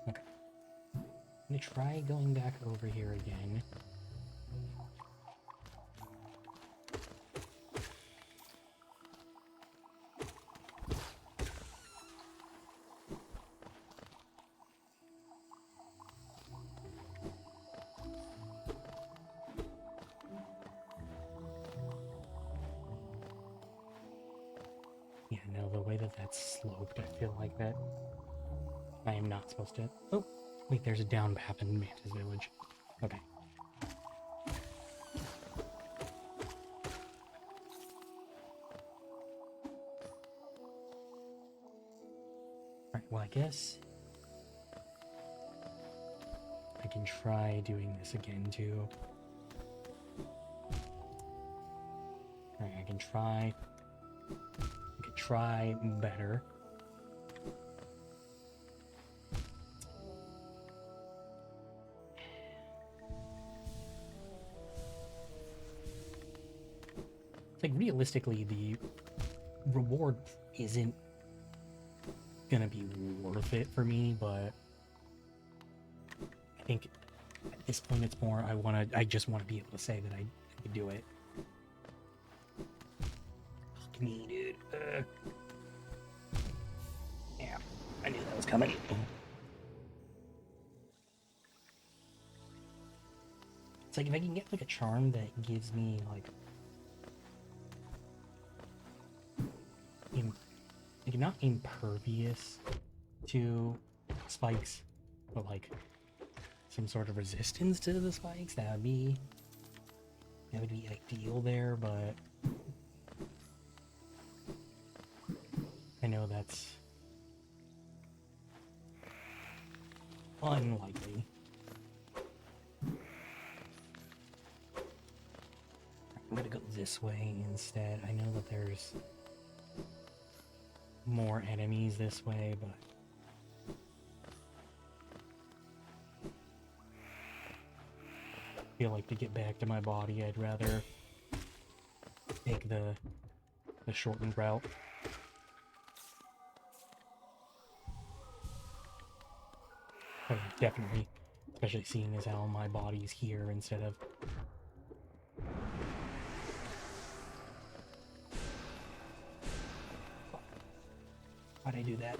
Okay. I'm gonna try going back over here again. Yeah, no, the way that that's sloped, I feel like that I am not supposed to. Oh, wait, there's a down path in Mantis Village. Okay. Alright, well, I guess I can try doing this again, too. Alright, I can try better. It's like, realistically, the reward isn't gonna be worth it for me, but I think at this point it's more I just want to be able to say that I could do it. Fuck me, dude. Yeah, I knew that was coming. It's like if I can get like a charm that gives me like not impervious to spikes, but like some sort of resistance to the spikes, that would be ideal there, but I know that's unlikely. I'm gonna go this way instead. I know that there's more enemies this way, but I feel like to get back to my body, I'd rather take the shortened route. Oh, definitely, especially seeing as how my body's here instead of How'd I do that?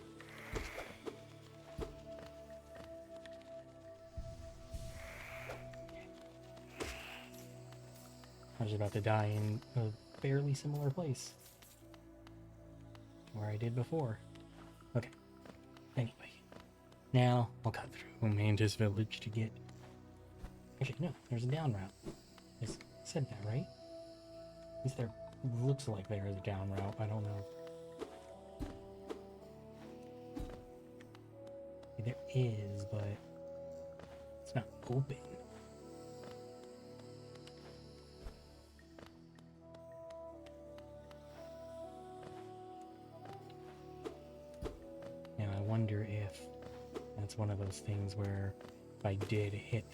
I was about to die in a fairly similar place to where I did before. Okay. Anyway. Now, I'll cut through Mantis Village to get... Actually, no. There's a down route. I said that, right? At least there looks like there is a down route. I don't know. There is, but it's not open. Now I wonder if that's one of those things where if I did hit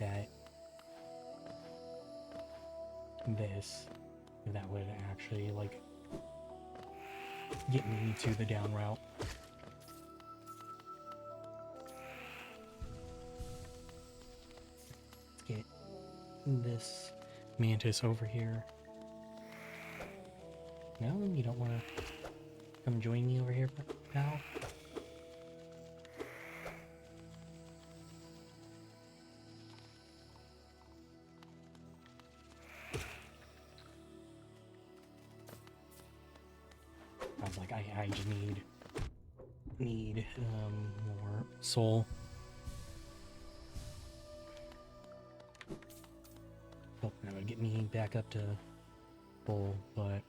this, that would actually like get me to the down route. Get this mantis over here. No, you don't want to come join me over here, pal? I just need more soul. Oh, that would get me back up to full, but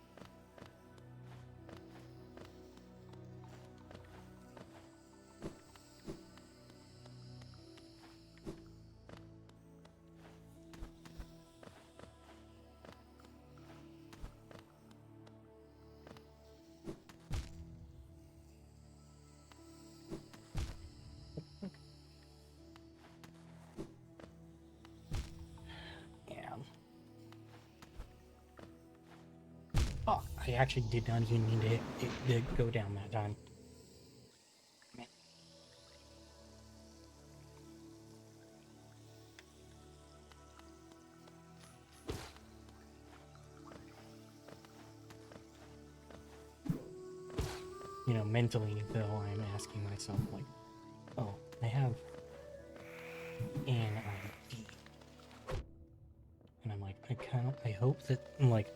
oh, I actually did not even mean to hit it to go down that time. Man. You know, mentally, though, I'm asking myself, like, oh, I have an ID. And I'm like, I hope that, like,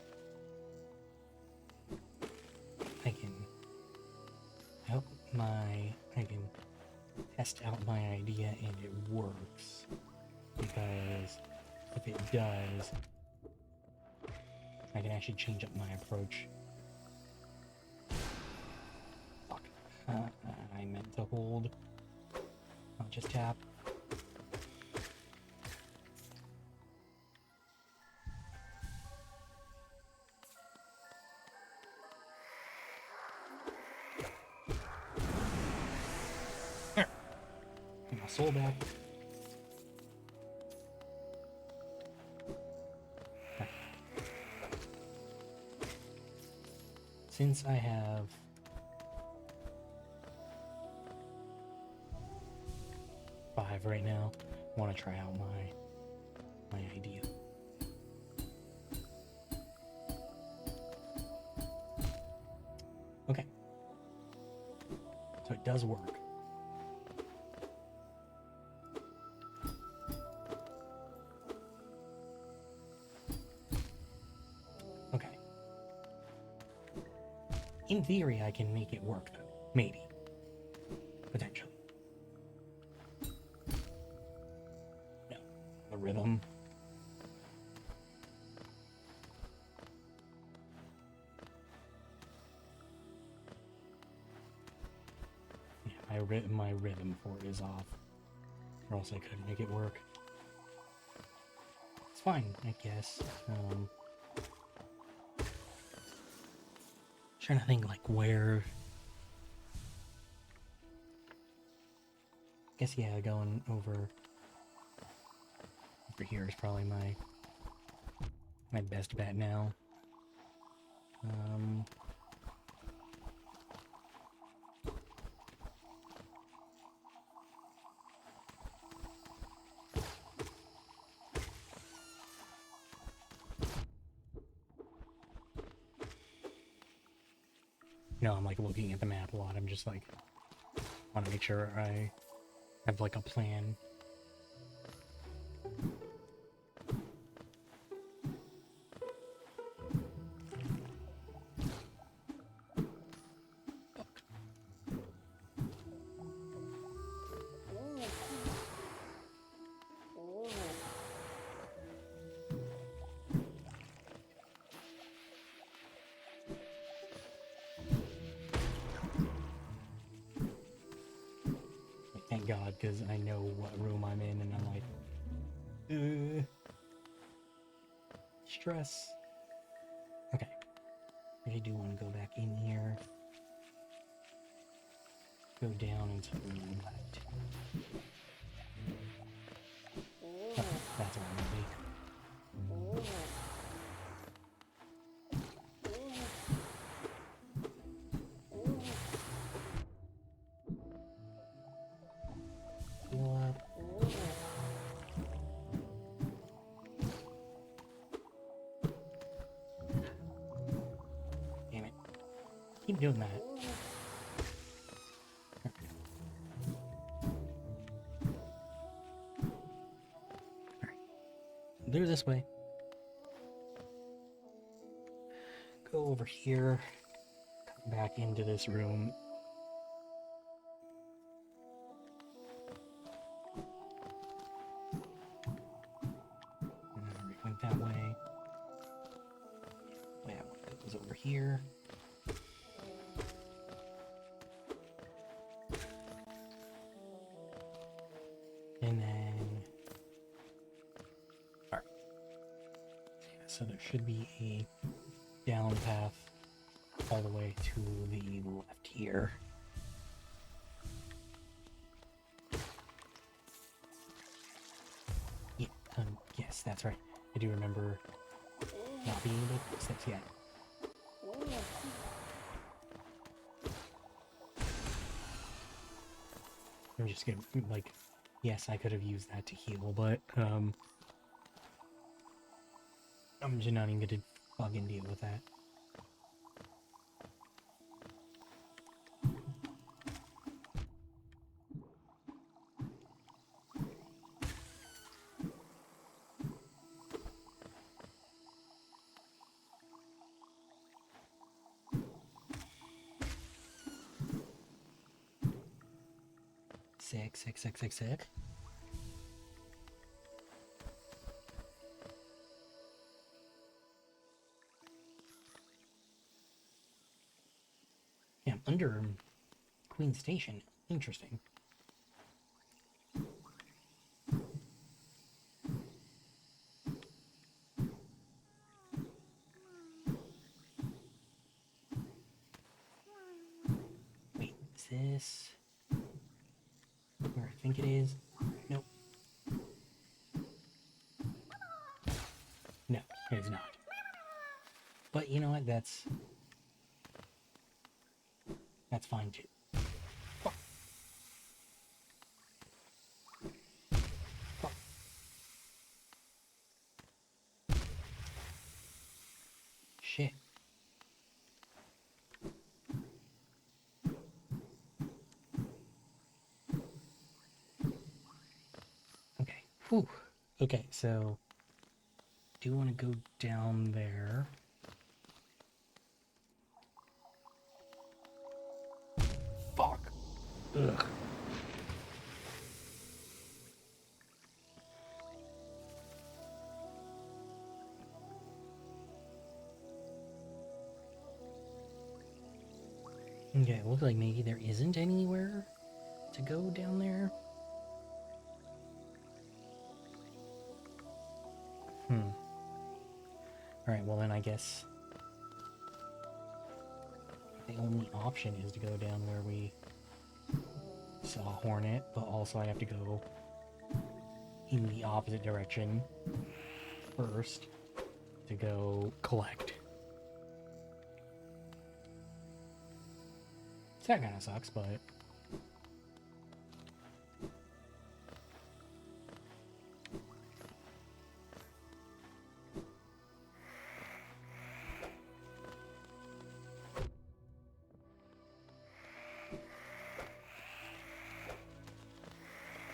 I hope I can test out my idea and it works. Because if it does, I can actually change up my approach. Fuck. I meant to hold, not just tap. There. Get my soul back. Since I have five right now, I want to try out my idea. Okay. So it does work. Okay. In theory, I can make it work, though. Maybe. Potentially. No. The rhythm. Yeah, my rhythm for it is off. Or else I couldn't make it work. It's fine, I guess. Trying to think, like, where... Guess, yeah, going over here is probably my best bet now. No, I'm like looking at the map a lot. I'm just like, want to make sure I have like a plan. Thank God, because I know what room I'm in, and I'm like, stress. Okay, I do want to go back in here. Go down into the left. Oh, that's where I'm gonna be. Heal up. Damn it. Keep doing that. Alright. Do this way. Go over here. back into this room. And we went that way. That one goes over here. And then, alright. So there should be a down path all the way to the left here. Yeah, yes, that's right. I do remember not being able to fix this yet. I'm just gonna, like, yes, I could have used that to heal, but, I'm just not even gonna fucking deal with that. Sick. Yeah, under Queen Station. Interesting. Wait, is this where I think it is? Nope. No, it's not. But you know what? That's fine too. Fuck. Fuck. Shit. Okay. Whew. Okay, so do want to go down there. Fuck. Ugh. Okay, it looks like maybe there isn't anywhere to go down there. Alright, well then I guess the only option is to go down where we saw Hornet, but also I have to go in the opposite direction first to go collect. So that kind of sucks, but...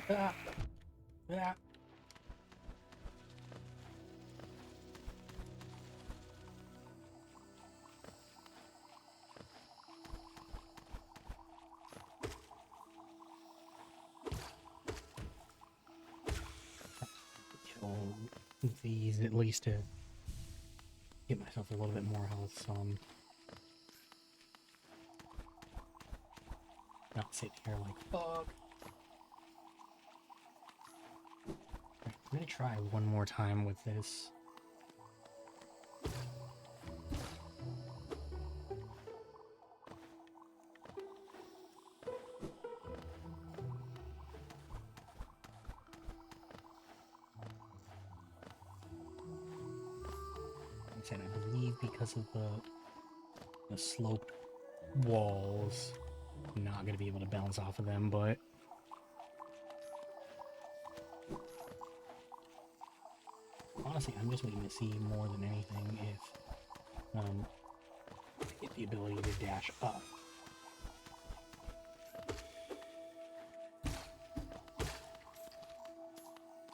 Ah! Ah! Kill these at least to get myself a little bit more health, so I'm not sitting here like, fuck. I'm gonna try one more time with this. Like I said, I believe because of the sloped walls, I'm not gonna be able to bounce off of them, but honestly, I'm just waiting to see more than anything if I get the ability to dash up.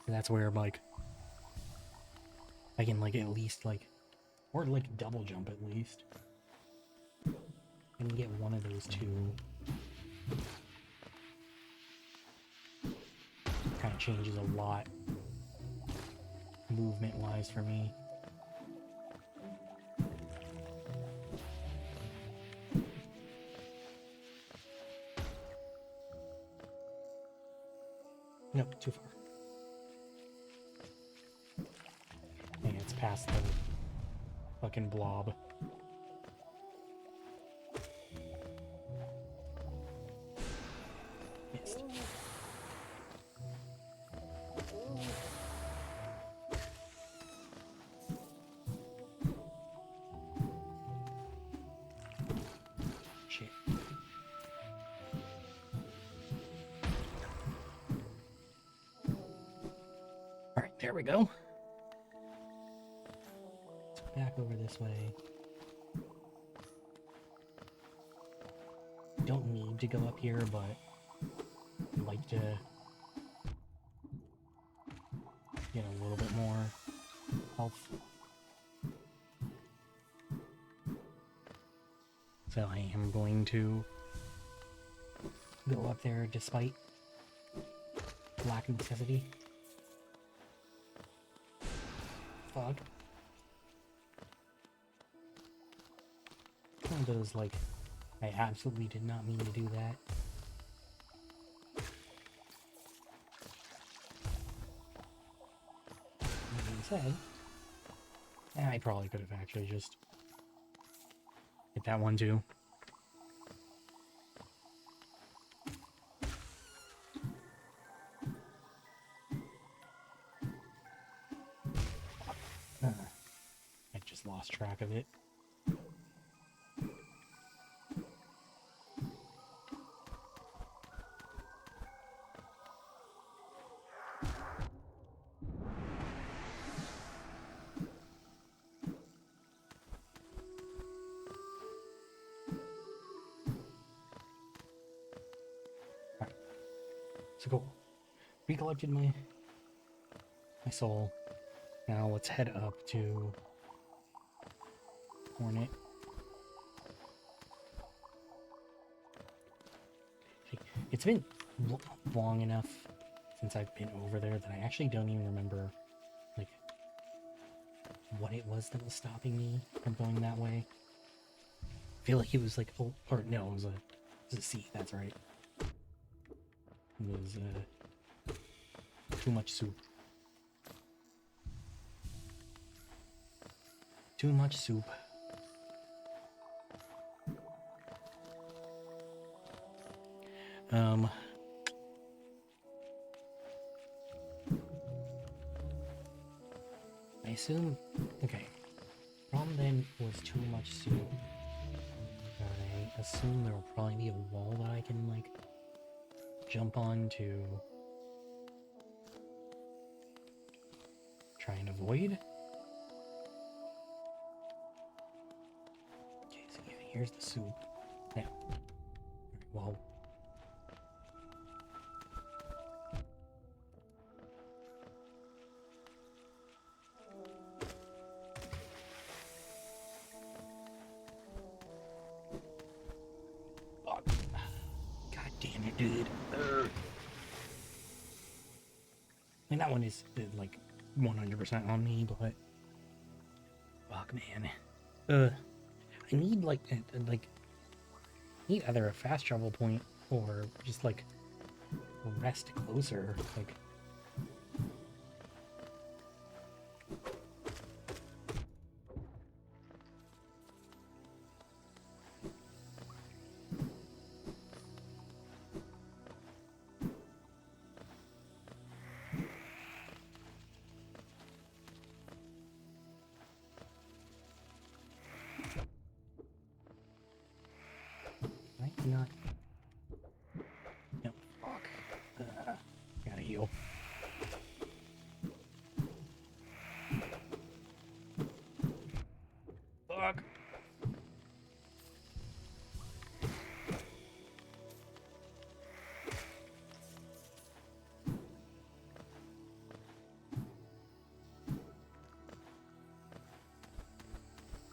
And that's where, like, I can, like, at least, like, or, like, double jump at least. I can get one of those two. Kind of changes a lot movement-wise for me. Nope, too far. Dang, it's past the fucking blob. Missed. Shit. Alright, there we go. Back over this way. Don't need to go up here, but I'd like to get a little bit more health. So I am going to go up there despite lack of necessity. Fuck. One of those, like, I absolutely did not mean to do that. That being said, I probably could have actually just hit that one too. I just lost track of it. So cool. Recollected my soul. Now let's head up to Hornet. It's been long enough since I've been over there that I actually don't even remember, like, what it was that was stopping me from going that way. I feel like it was like, oh, or no, it was a C, that's right. It was too much soup. Too much soup. I assume, okay, problem then was too much soup. I assume there will probably be a wall that I can, like, jump on to try and avoid. Okay, so yeah, here's the soup. Now, well, God damn it, dude. And that one is like 100% on me, but fuck, man. I need like need either a fast travel point or just like rest closer. Like, I not. No, fuck. Gotta heal. Fuck.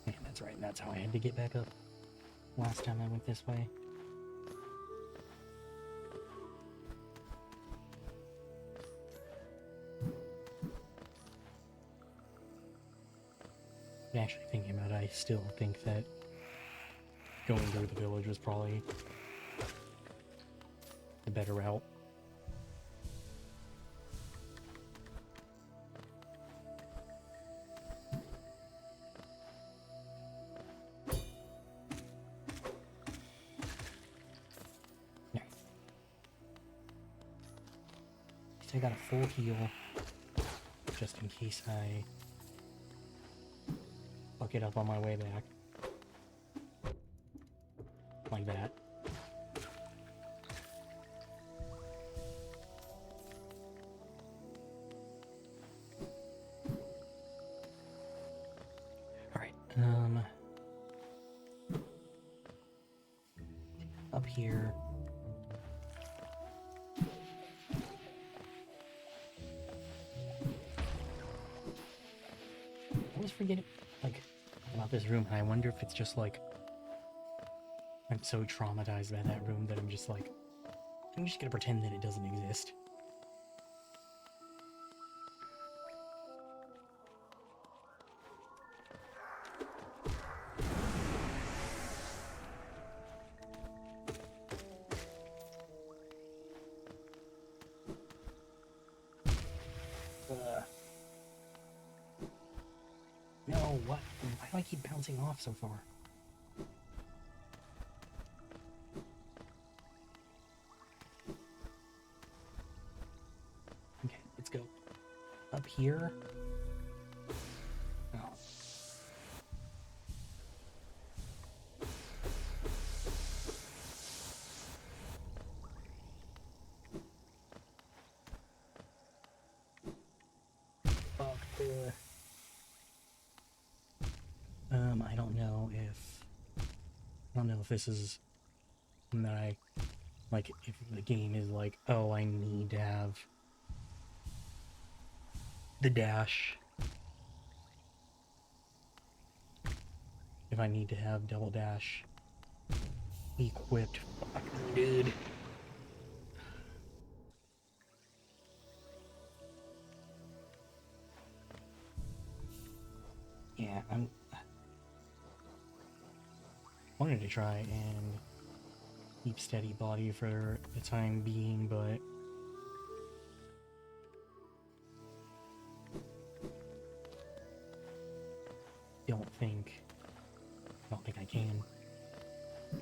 Man, that's right. That's how I had to get back up. last time I went this way. But actually thinking about it, I still think that going through the village was probably the better route. I got a full heal, just in case I fuck it up on my way back. Like that. Alright, up here. I always forget, like, about this room, and I wonder if it's just, like, I'm so traumatized by that room that I'm just like, I'm just gonna pretend that it doesn't exist. No, what? Why do I keep bouncing off so far? Okay, let's go. Up here? Oh. Fuck the... I don't know if... I don't know if this is something that I... Like, if the game is like, oh, I need to have the dash. If I need to have double dash equipped. Fuck, dude. Yeah, I'm... wanted to try and keep steady body for the time being, but don't think I can. I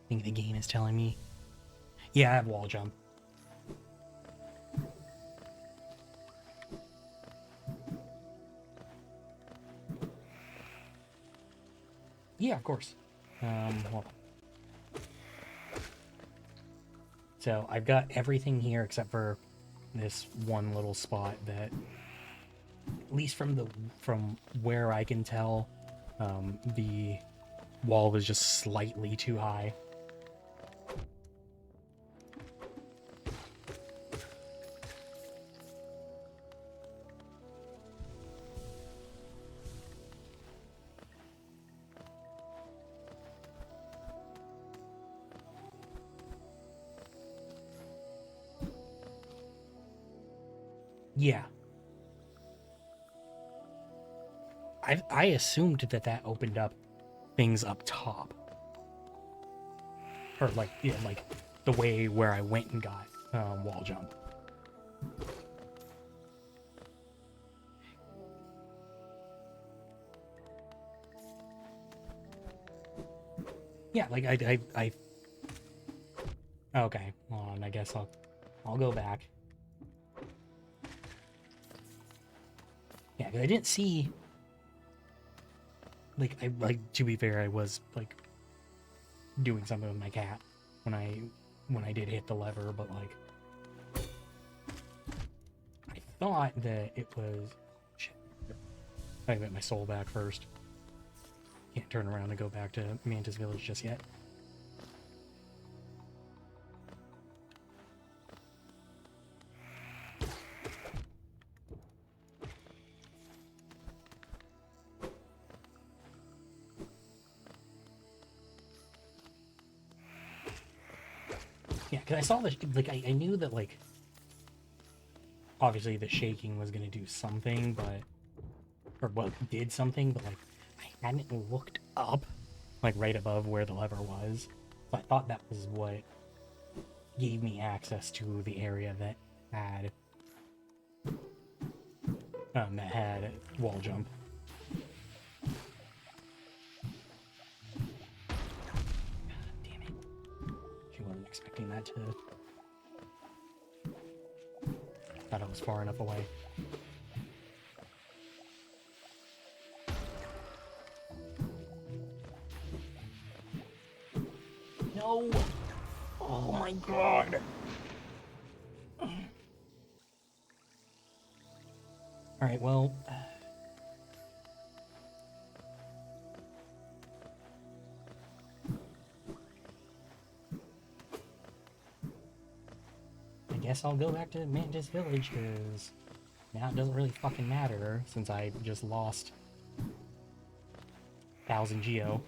think the game is telling me. Yeah, I have wall jump. Yeah, of course. Hold on. So I've got everything here except for this one little spot that, at least from where I can tell, the wall was just slightly too high. Yeah. I assumed that opened up things up top. Or like, yeah, like the way where I went and got wall jump. Yeah, like I okay, hold on, I guess I'll go back. Yeah, 'cause I didn't see, like, to be fair, I was like doing something with my cat when I did hit the lever, but like I thought that it was shit. I get my soul back first. Can't turn around and go back to Mantis Village just yet. Yeah, because I saw the, like, I knew that, like, obviously the shaking was going to do something, but, or well, did something, but, like, I hadn't looked up, like, right above where the lever was. So I thought that was what gave me access to the area that had wall jump. Damn it. She wasn't expecting that to... Thought I was far enough away. No! Oh my god! Alright, well... I guess I'll go back to Mantis Village, because now it doesn't really fucking matter, since I just lost 1,000 Geo.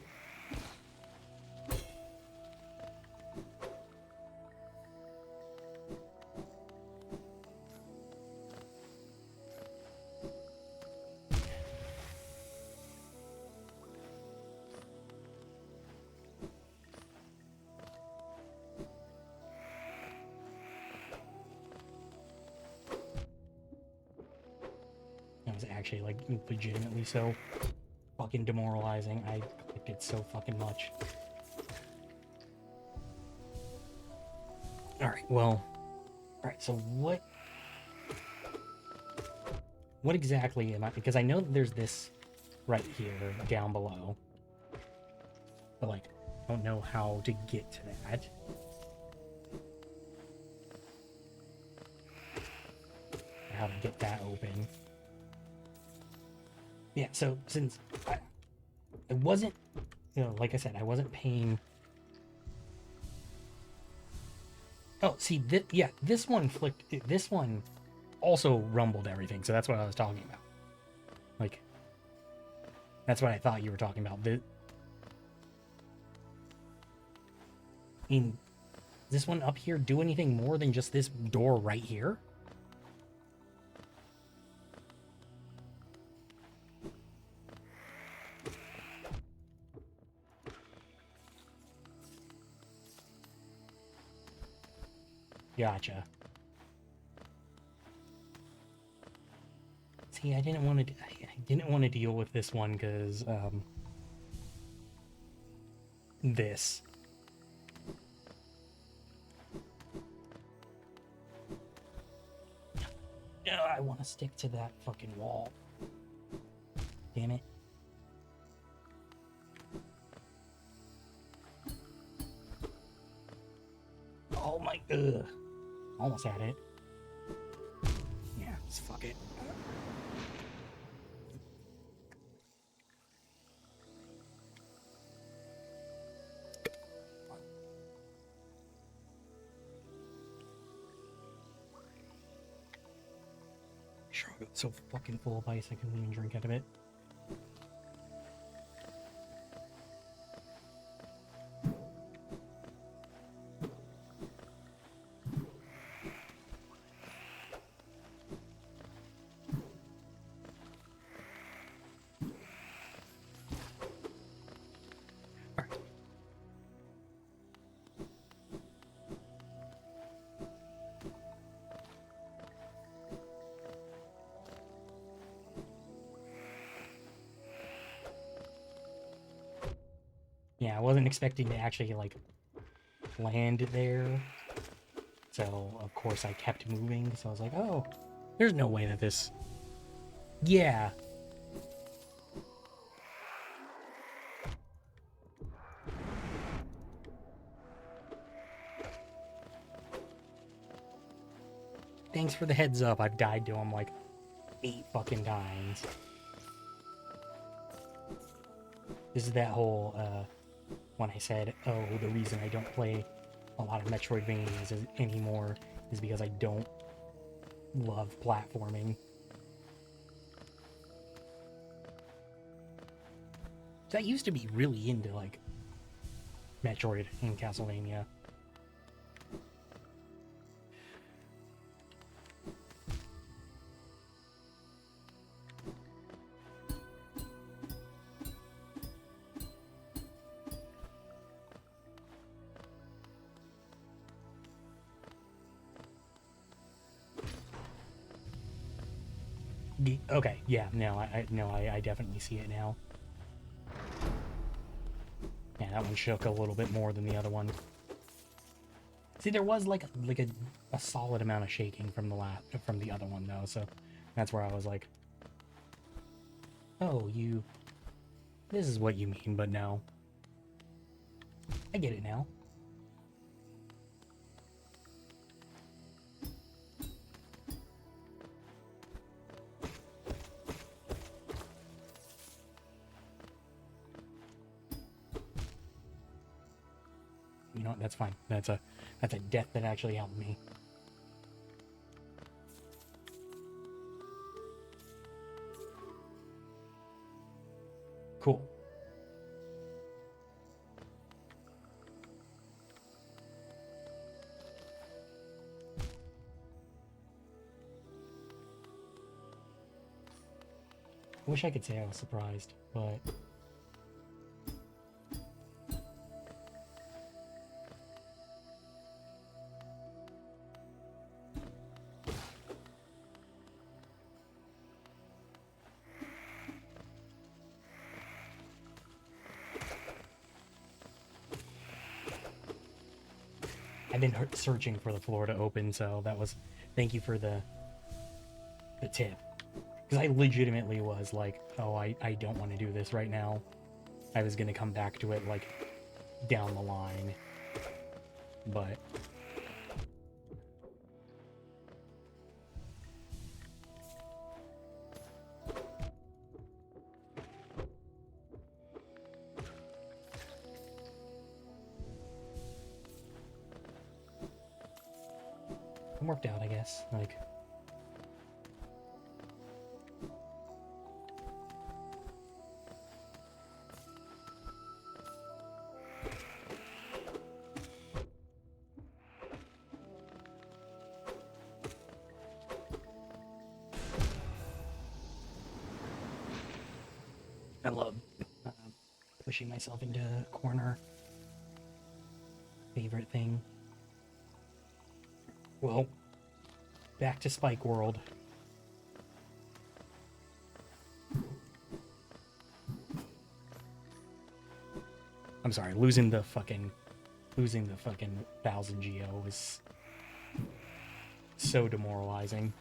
That was actually, like, legitimately so fucking demoralizing. I clicked it so fucking much. Alright, well... Alright, so what exactly am I... Because I know that there's this right here, down below. But, like, I don't know how to get to that. Or how to get that open. Yeah, so since I wasn't, you know, like I said, I wasn't paying... Oh, see, yeah, this one also rumbled everything, so that's what I was talking about. Like, that's what I thought you were talking about. This one up here do anything more than just this door right here? Gotcha. See, I didn't want to deal with this one because this. No, I want to stick to that fucking wall. Damn it. Oh my, ugh. Almost had it. Yeah, just fuck it. Sure, I got so fucking full of ice I couldn't even drink out of it. Yeah, I wasn't expecting to actually, like, land there. So, of course, I kept moving. So I was like, oh, there's no way that this... Yeah. Thanks for the heads up. I've died to him, like, 8 fucking times. This is that whole, when I said, oh, the reason I don't play a lot of Metroidvanias anymore is because I don't love platforming. So I used to be really into, like, Metroid and Castlevania. Okay, yeah, no, I definitely see it now. Yeah, that one shook a little bit more than the other one. See, there was like a solid amount of shaking from the other one though, so that's where I was like, oh, this is what you mean, but no, I get it now. You know what? That's fine. That's a death that actually helped me. Cool. I wish I could say I was surprised, but I've been searching for the floor to open, so that was, thank you for the tip. Because I legitimately was like, oh, I don't want to do this right now. I was going to come back to it, like, down the line. But it worked out, I guess. Like, I love pushing myself into a corner. Favorite thing. Well, back to Spike World. I'm sorry, losing the fucking 1000 Geo was so demoralizing.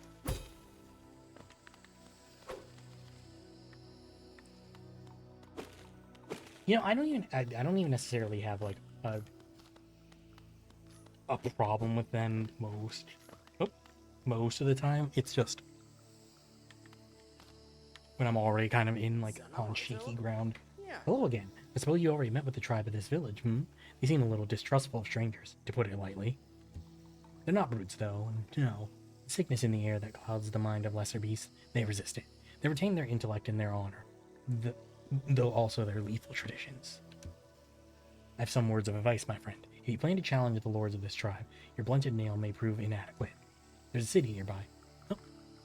You know, I don't even necessarily have like a problem with them most of the time. It's just when I'm already kind of in like on shaky ground. Hello again. I suppose you already met with the tribe of this village, hmm? They seem a little distrustful of strangers, to put it lightly. They're not brutes, though, and, you know, the sickness in the air that clouds the mind of lesser beasts, they resist it. They retain their intellect and their honor, though also their lethal traditions. I have some words of advice, my friend. If you plan to challenge the lords of this tribe, your blunted nail may prove inadequate. There's a city nearby. Oh,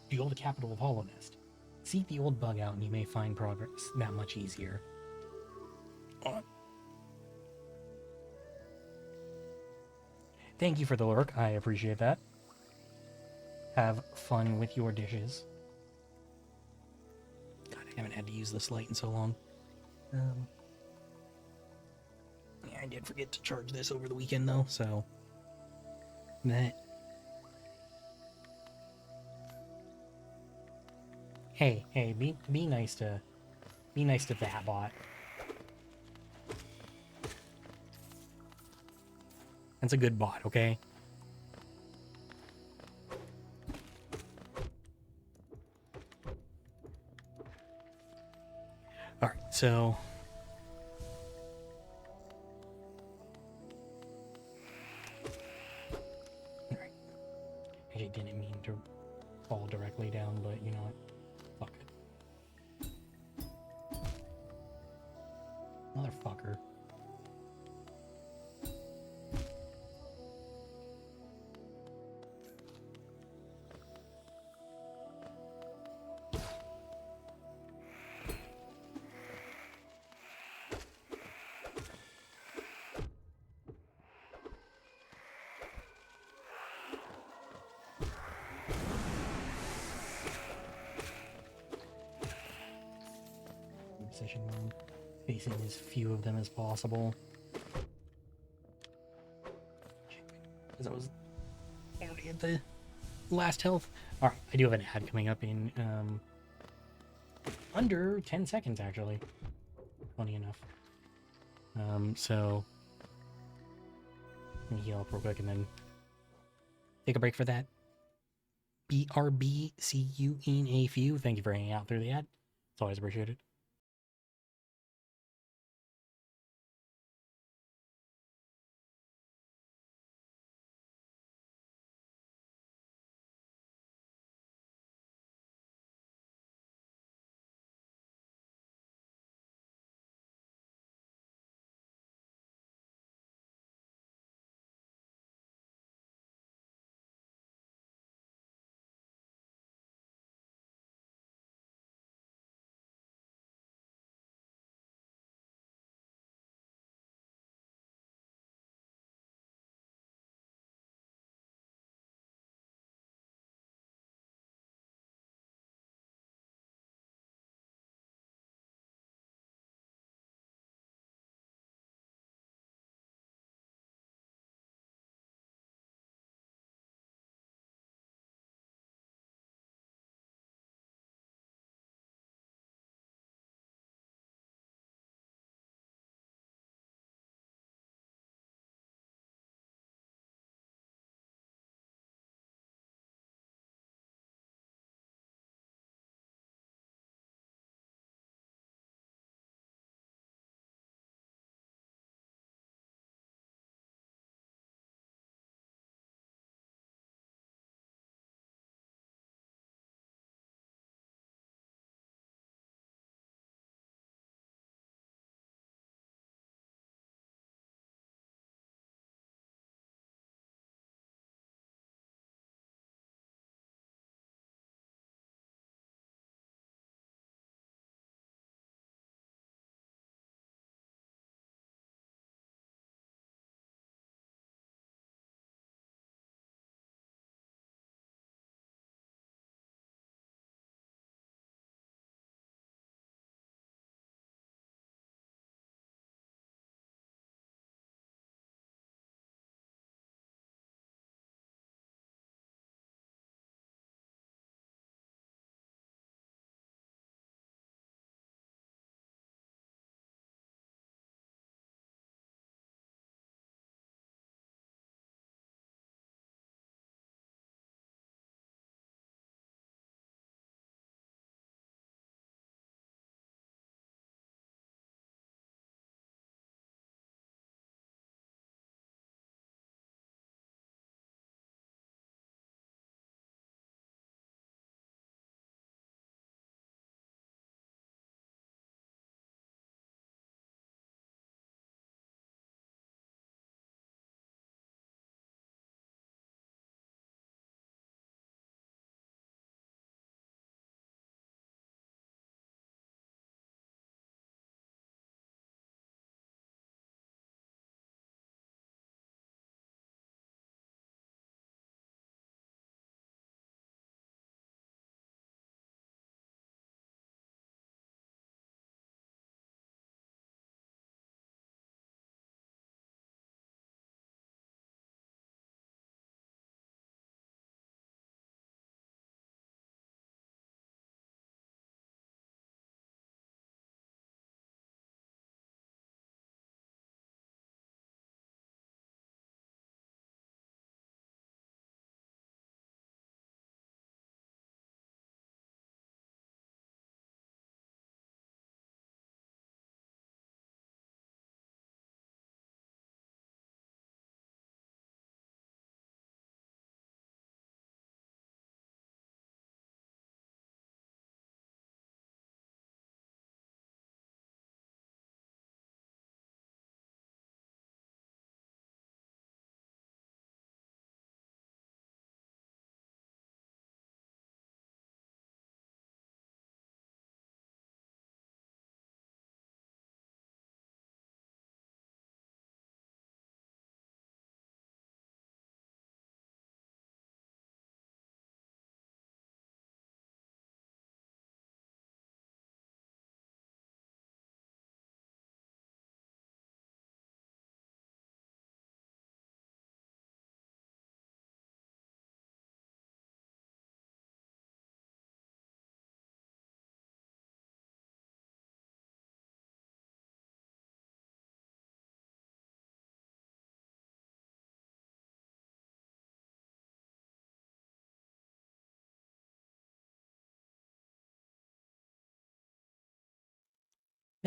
the old capital of Hollownest. Seek the old bug out and you may find progress that much easier. Thank you for the lurk. I appreciate that. Have fun with your dishes. God, I haven't had to use this light in so long. Yeah, I did forget to charge this over the weekend though, so that. Hey, be nice to that bot. That's a good bot, okay? Alright, so... Alright. I didn't mean to fall directly down, but you know what? Fuck it. Motherfucker. position where I'm facing as few of them as possible. Because I was already at the last health. Alright, I do have an ad coming up in under 10 seconds, actually. Funny enough. So let me heal up real quick and then take a break for that. BRB, see you in a few. Thank you for hanging out through the ad. It's always appreciated.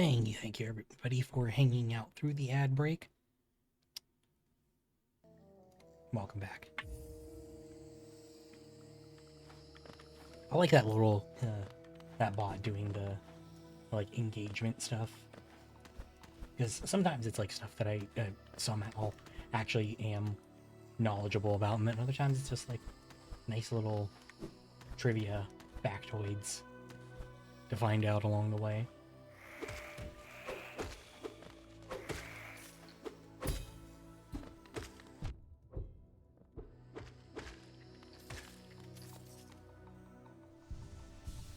Thank you everybody for hanging out through the ad break. Welcome back. I like that little, that bot doing the, like, engagement stuff. Because sometimes it's, like, stuff that I somehow actually am knowledgeable about, and then other times it's just, like, nice little trivia factoids to find out along the way.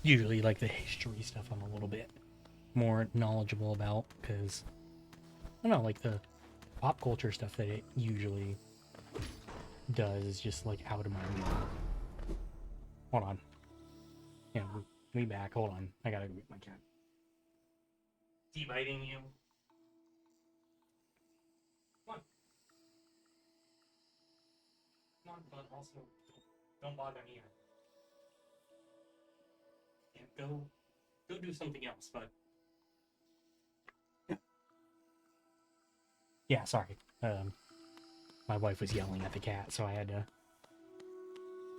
Usually, like, the history stuff I'm a little bit more knowledgeable about, because, I don't know, like, the pop culture stuff that it usually does is just, like, out of my league. Hold on. Yeah, we back. Hold on. I gotta go get my cat. Is he biting you? Come on. Come on, but also, don't bother me. Yeah, go do something else, but... Yeah, sorry. My wife was yelling at the cat, so I had to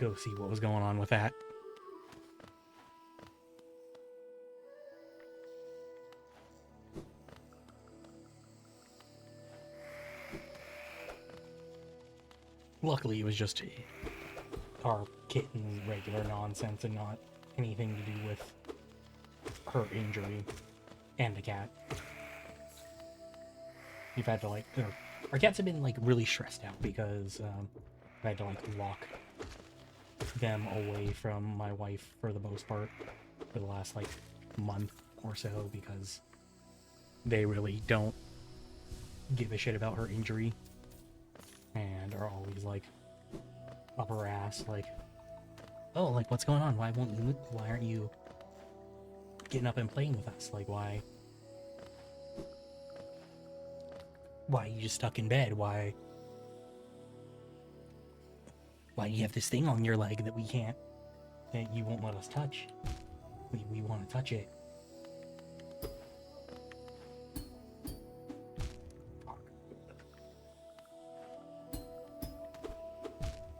go see what was going on with that. Luckily, it was just our kitten regular nonsense and not anything to do with her injury and the cat. We've had to, like, our cats have been, like, really stressed out because I had to, like, lock them away from my wife for the most part for the last, like, month or so, because they really don't give a shit about her injury and are always, like, up her ass, like, oh, like, what's going on? Why aren't you getting up and playing with us? Like, why are you just stuck in bed? Why do you have this thing on your leg that you won't let us touch? We want to touch it.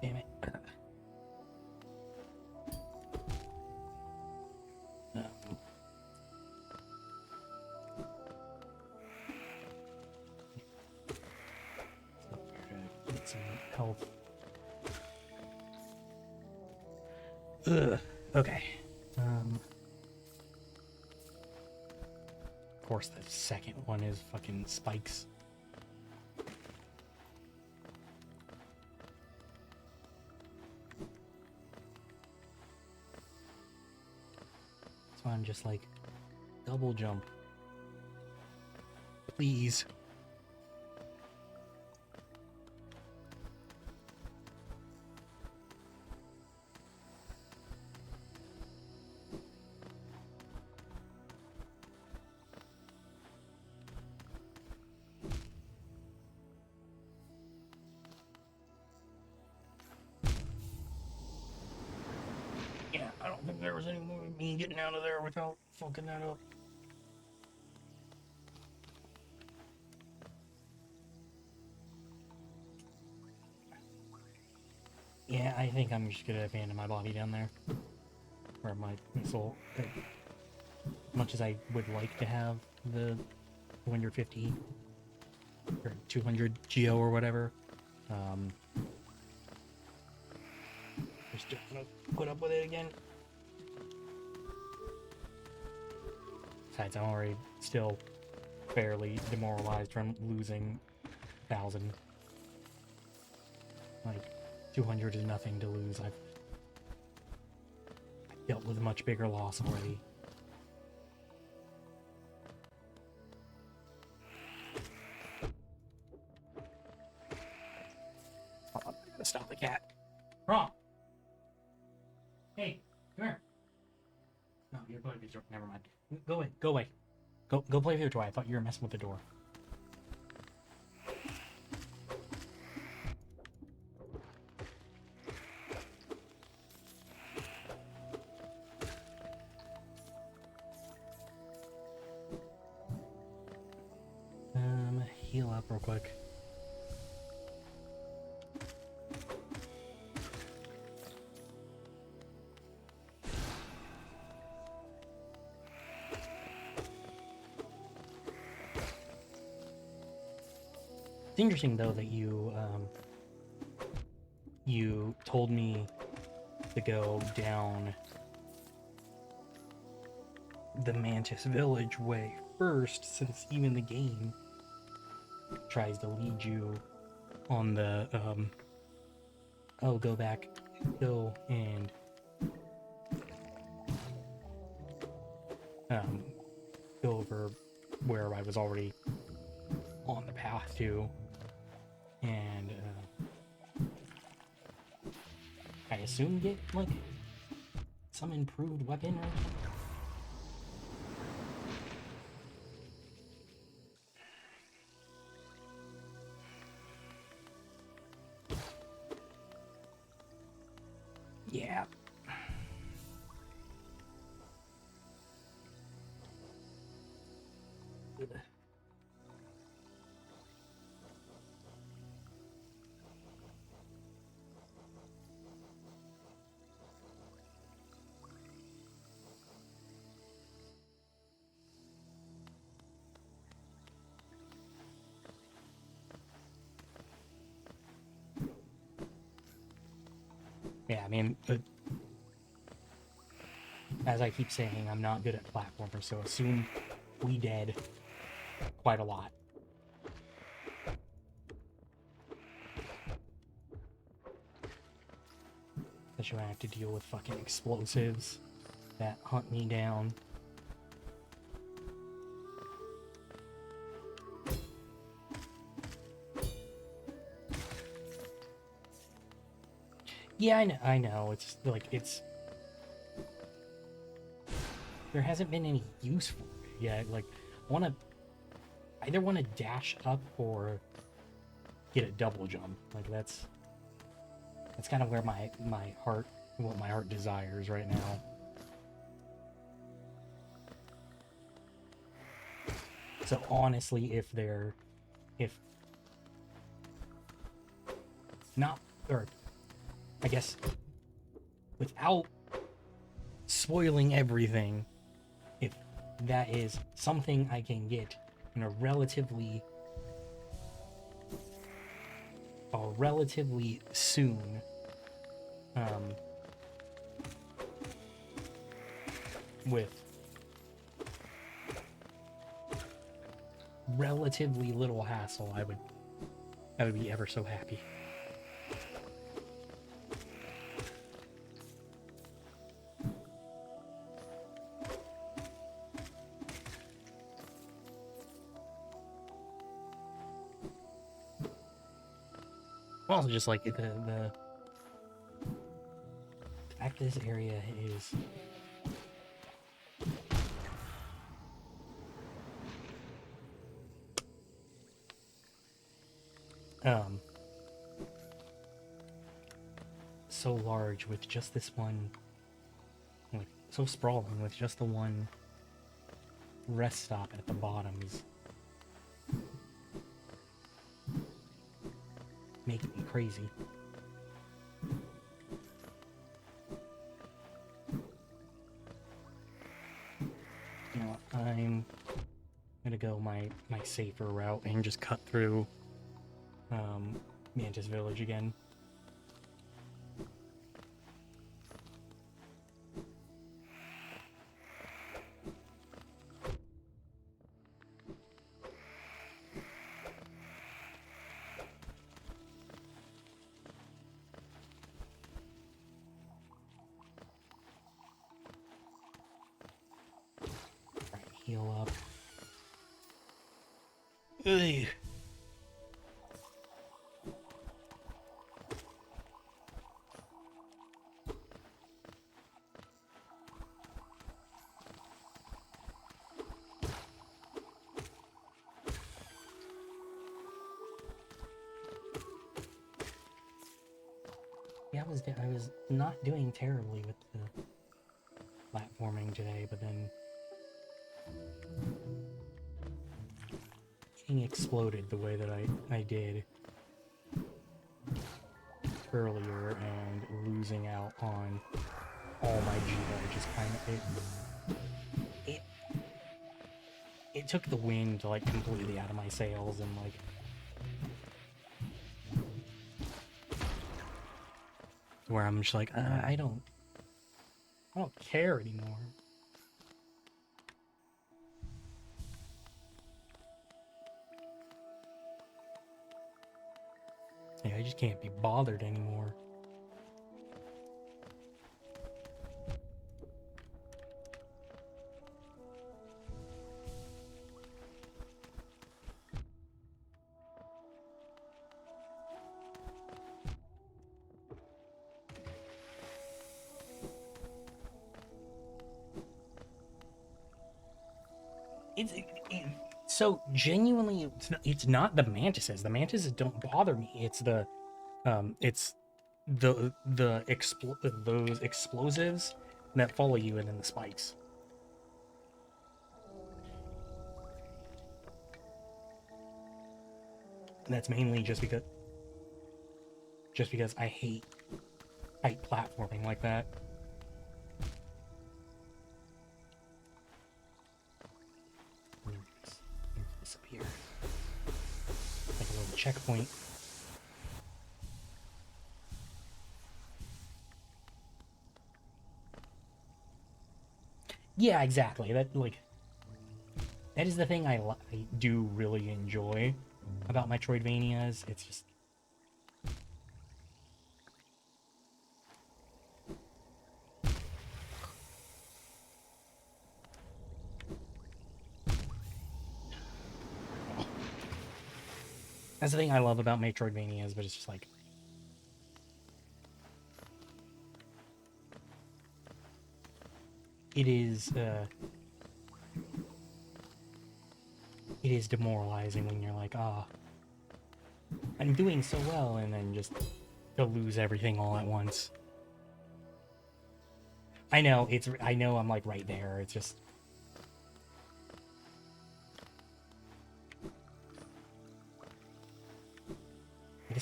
Damn it. Get some help. Ugh. Okay. Of course, the second one is fucking spikes. So I'm just like, double jump. Please. Yeah, I don't think there was any more of me getting out of there without fucking that up. Yeah, I think I'm just gonna abandon my body down there. Or my soul. As much as I would like to have the 250 or 200 Geo or whatever, just gonna put up with it again. Besides, I'm already still fairly demoralized from losing 1,000. Like, 200 is nothing to lose. I've dealt with a much bigger loss already. Oh, I'm gonna stop the cat. Wrong. Hey, come here. No, you're playing with the door. Never mind. Go away. Go away. Go play with your toy. I thought you were messing with the door. real quick. It's interesting though that you told me to go down the Mantis Village way first, since even the game tries to lead you on the oh, go back, go and go over where I was already on the path to, and I assume get like some improved weaponry. Yeah. Yeah, I mean, as I keep saying, I'm not good at platformers, so assume we dead quite a lot. Especially when I have to deal with fucking explosives that hunt me down. Yeah, I know, it's like, there hasn't been any use for it yet. Like, I either want to dash up or get a double jump. Like, that's kind of where my heart, what my heart desires right now. So honestly, if not, or I guess without spoiling everything, if that is something I can get in a relatively soon, with relatively little hassle, I would be ever so happy. Also, just like the fact this area is so large with just this one, like so sprawling with just the one rest stop at the bottom is making me crazy. You know, I'm gonna go my safer route and just cut through Mantis Village again. Right, heal up. Ugh. Yeah, I was not doing terribly with the platforming today, but then getting exploded the way that I did earlier and losing out on all my Jiva just kind of it took the wind like completely out of my sails, and like where I'm just like I don't care anymore. Yeah, I just can't be bothered anymore. So genuinely, it's not the mantises. The mantises don't bother me. It's those explosives that follow you, and then the spikes. And that's mainly just because I hate platforming like that. Disappear. Like a little checkpoint. Yeah, exactly. That is the thing I do really enjoy about Metroidvanias. It's just that's the thing I love about Metroidvanias, but it's just like it is demoralizing when you're like, I'm doing so well, and then just to lose everything all at once. I know I'm like right there. It's just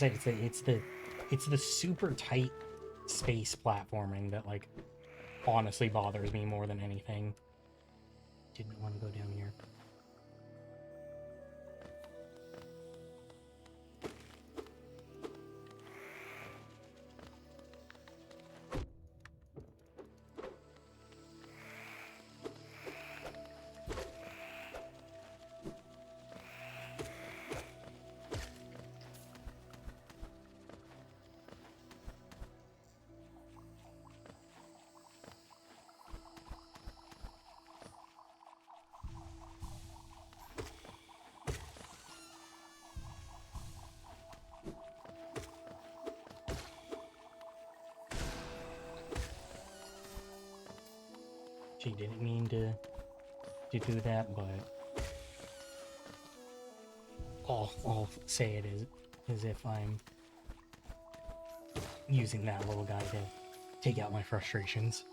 like I said, it's the super tight space platforming that like honestly bothers me more than anything. Didn't want to go down here. She didn't mean to do that, but I'll say it as if I'm using that little guy to take out my frustrations.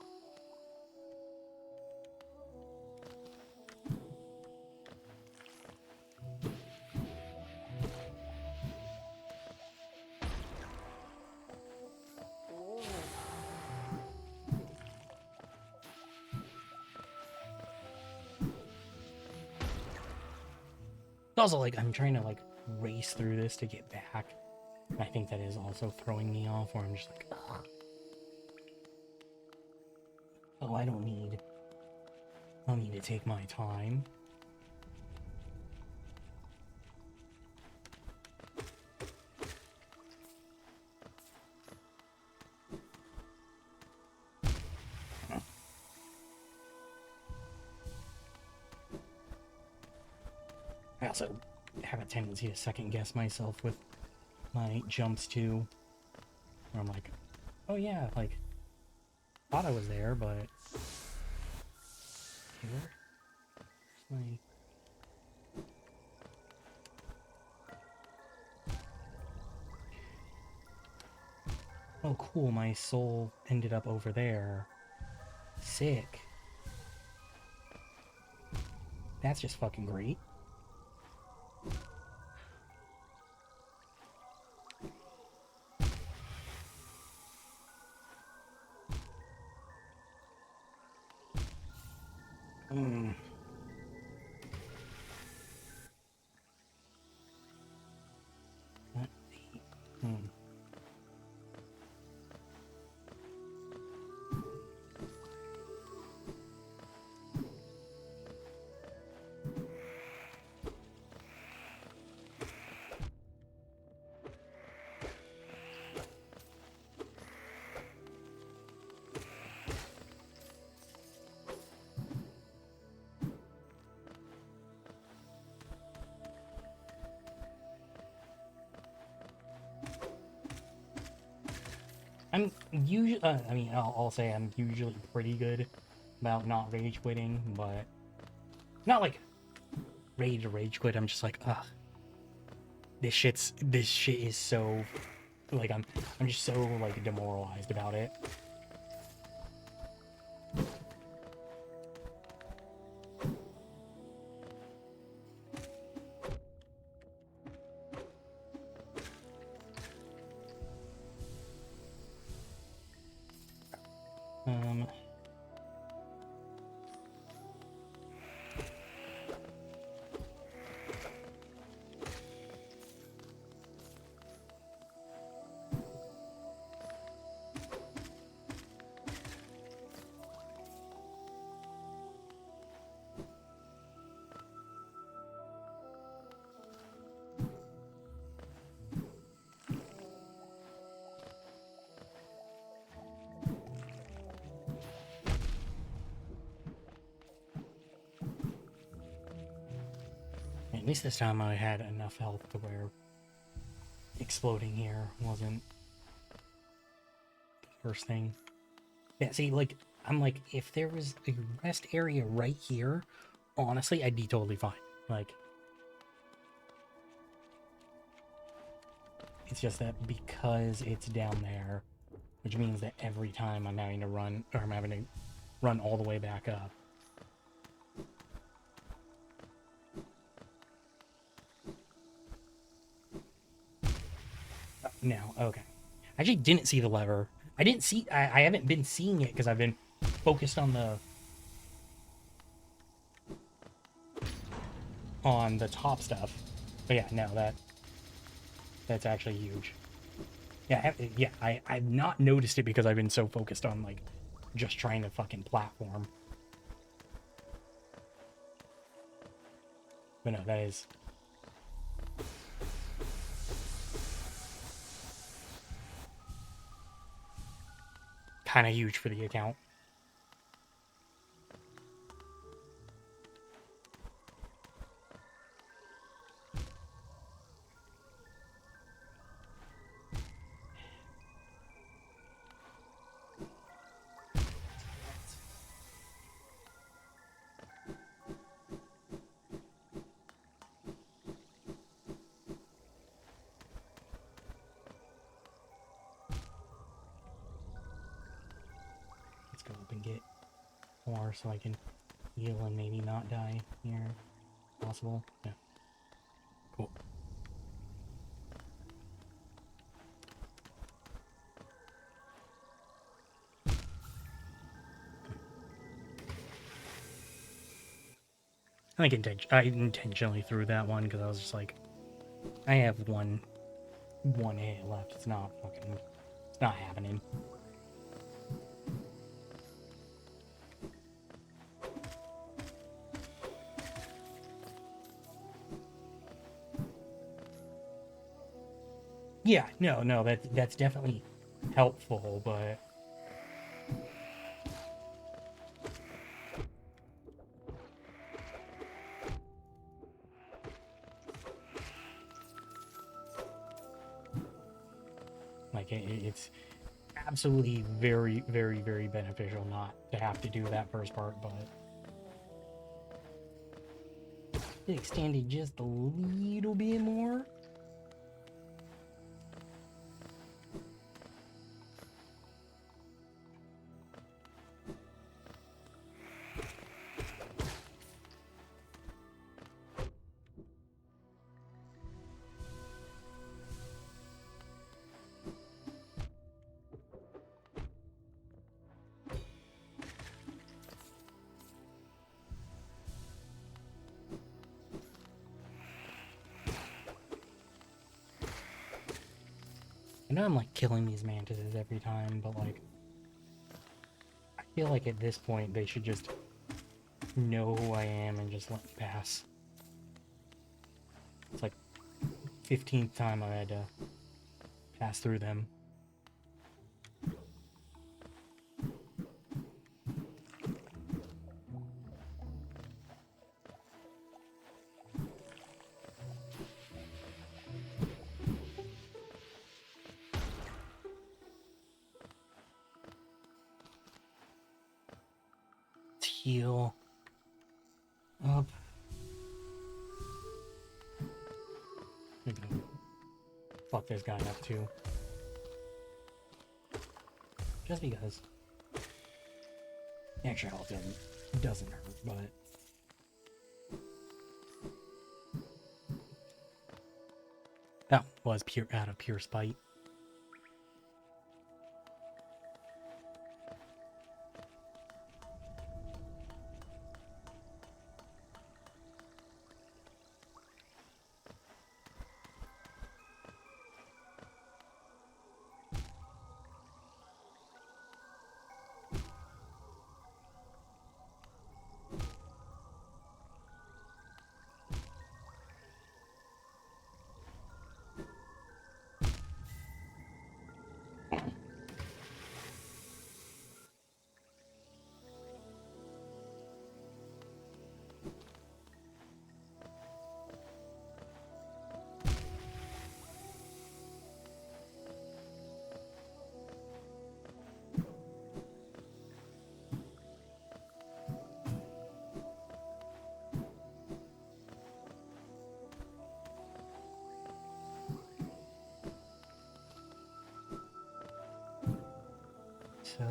Also, like, I'm trying to like race through this to get back. I think that is also throwing me off, where I'm just like, ugh. Oh, I don't need to take my time. I also have a tendency to second guess myself with my jumps too, where I'm like, oh yeah, like, thought I was there, but here? My... Oh cool, my soul ended up over there. Sick. That's just fucking great. Mm. Let's see. Hmm. I'm usually, I mean, I'll say I'm usually pretty good about not rage quitting, but not like ready to rage quit. I'm just like, ugh, this shit is so, like, I'm just so like demoralized about it. Um, at least this time I had enough health to where exploding here wasn't the first thing. Yeah, see, like, I'm like, if there was a rest area right here, honestly, I'd be totally fine. Like, it's just that because it's down there, which means that every time I'm having to run, or I'm having to run all the way back up. No, okay. I actually didn't see the lever. I didn't see, I haven't been seeing it because I've been focused on the top stuff. But yeah, no, that's actually huge. Yeah, I've not noticed it because I've been so focused on like just trying to fucking platform. But no, that is kind of huge for the account. Let's go up and get more so I can heal and maybe not die here. Possible? Yeah. Cool. I think I intentionally threw that one because I was just like, I have one hit left. It's not fucking, it's not happening. Yeah, no, that's definitely helpful, but like it's absolutely very, very, very beneficial not to have to do that first part, but it extended just a little bit more. I know I'm like killing these mantises every time, but like I feel like at this point they should just know who I am and just let me pass. It's like 15th time I had to pass through them. Let's heal up. I'm gonna fuck this guy up too. Just because. Extra health doesn't hurt, but that was pure out of pure spite. So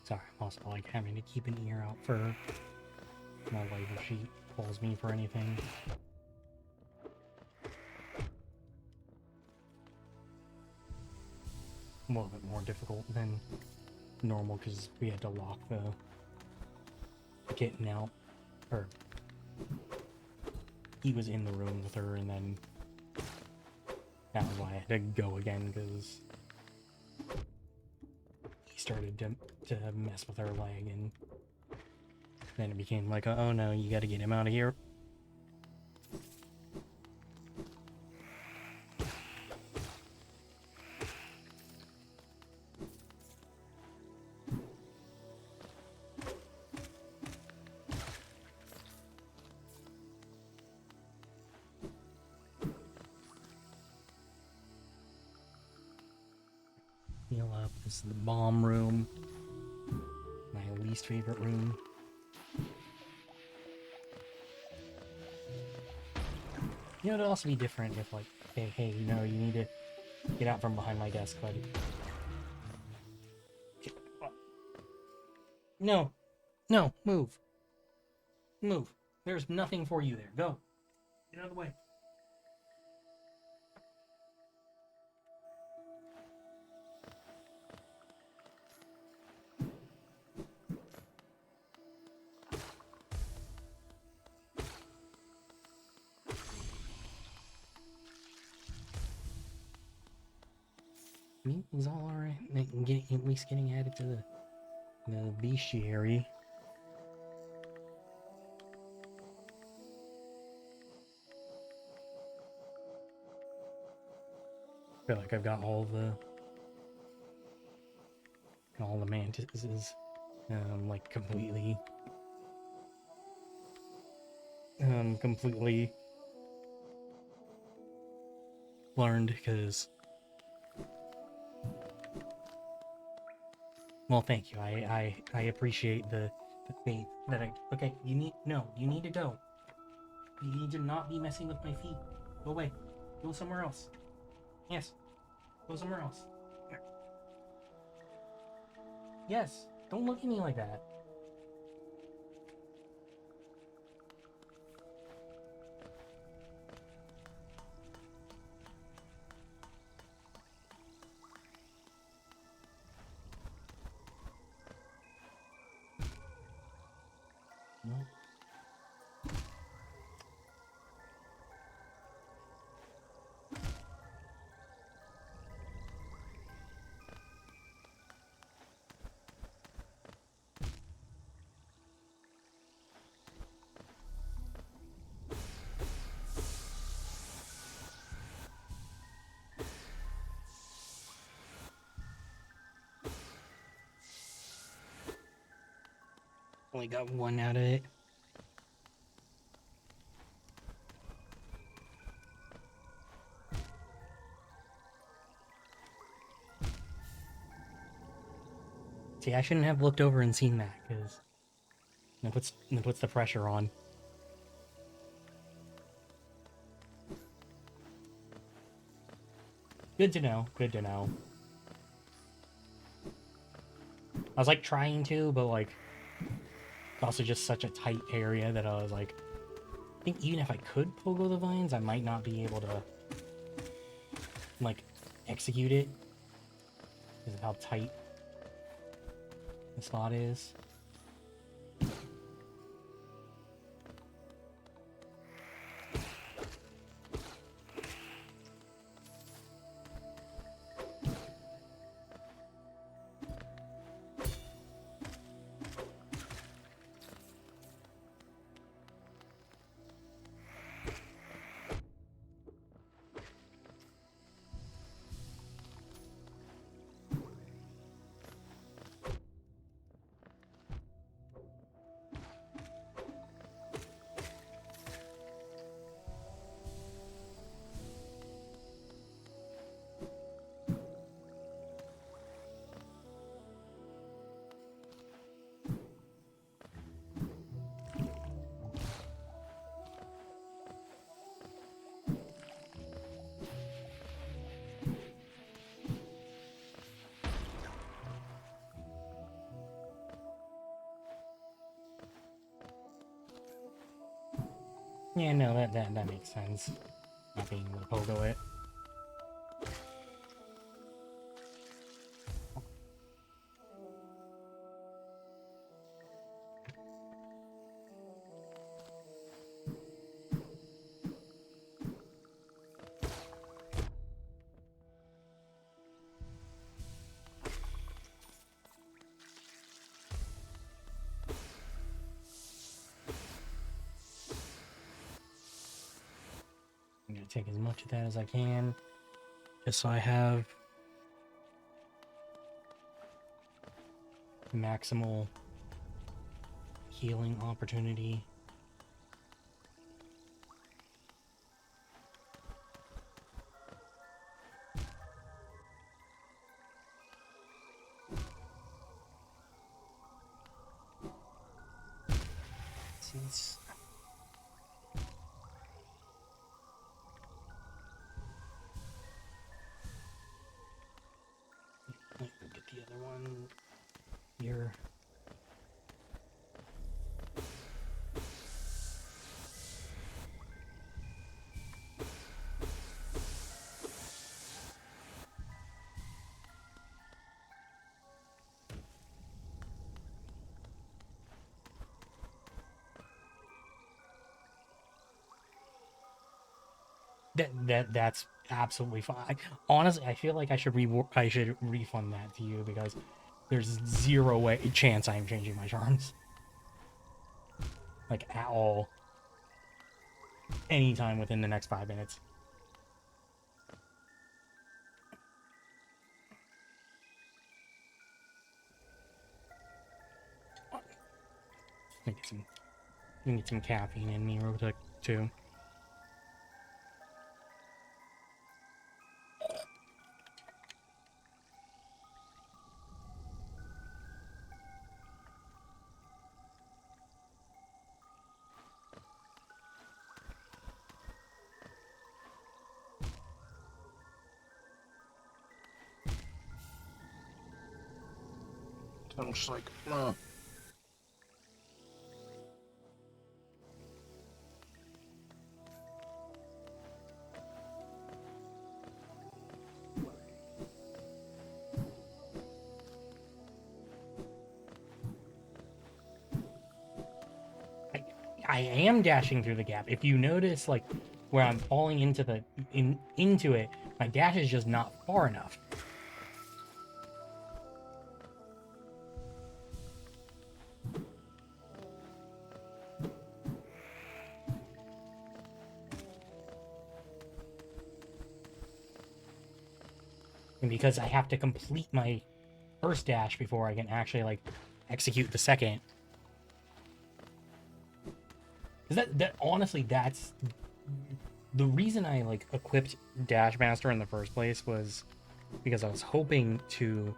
sorry, I'm also like having to keep an ear out for my wife if she calls me for anything. A little bit more difficult than normal because we had to lock the kitten out, or he was in the room with her, and then that was why I had to go again because he started to mess with her leg, and then it became like, oh no, you gotta get him out of here. Heal up. This is the bomb room. My least favorite room. You know, it'd also be different if, like, hey, you know, you need to get out from behind my desk, buddy. No. No, move. Move. There's nothing for you there. Go. Get out of the way. He's all alright. At least getting added to the bestiary. I feel like I've got all the mantises, like completely learned because, well, thank you. I appreciate the faith that okay, you need to go. You need to not be messing with my feet. Go away. Go somewhere else. Yes. Go somewhere else. Here. Yes. Don't look at me like that. Only got one out of it. See, I shouldn't have looked over and seen that, because it puts the pressure on. Good to know, good to know. I was, like, trying to, but, like, it's also just such a tight area that I was, like, I think even if I could pogo the vines, I might not be able to, like, execute it, because of how tight the spot is. Yeah, no, that makes sense. Not being able to pogo it. I'm gonna take as much of that as I can, just so I have maximal healing opportunity. Since let me get the other one here. That's absolutely fine. Honestly, I feel like I should refund that to you, because there's zero chance I am changing my charms, like, at all, anytime within the next 5 minutes. Let me get some caffeine in me real quick too. I'm just like, I am dashing through the gap. If you notice, like, where I'm falling into it, my dash is just not far enough. And because I have to complete my first dash before I can actually, like, execute the second, That honestly, that's the reason I like equipped Dash Master in the first place, was because I was hoping to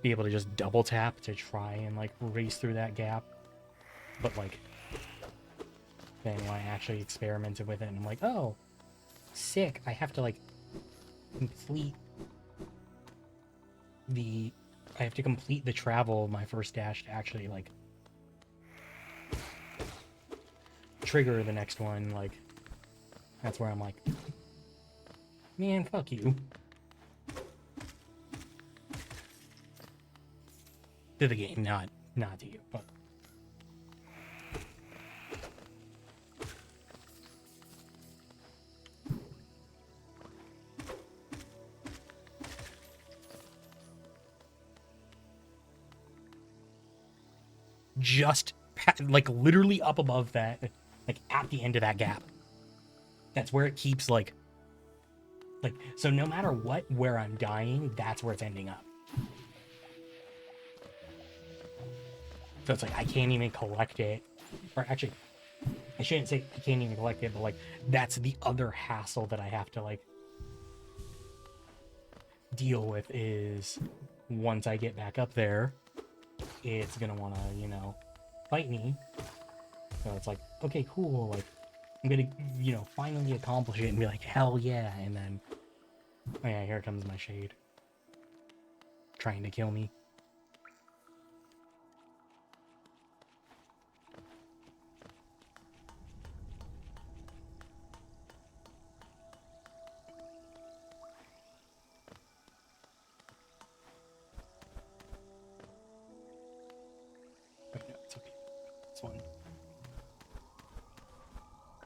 be able to just double tap to try and like race through that gap. But like then when I actually experimented with it, and I'm like, oh, sick! I have to like complete the travel of my first dash to actually like trigger the next one. Like that's where I'm like, man, fuck you. To the game, not to you, but just like literally up above that, like at the end of that gap. That's where it keeps like so no matter what, where I'm dying, that's where it's ending up. So it's like I can't even collect it. Or actually, I shouldn't say I can't even collect it, but like that's the other hassle that I have to like deal with, is once I get back up there, it's gonna wanna, you know, fight me. So it's like, okay, cool, like I'm gonna, you know, finally accomplish it and be like, hell yeah, and then oh yeah, here comes my shade. Trying to kill me. Wait, no, it's okay. This one.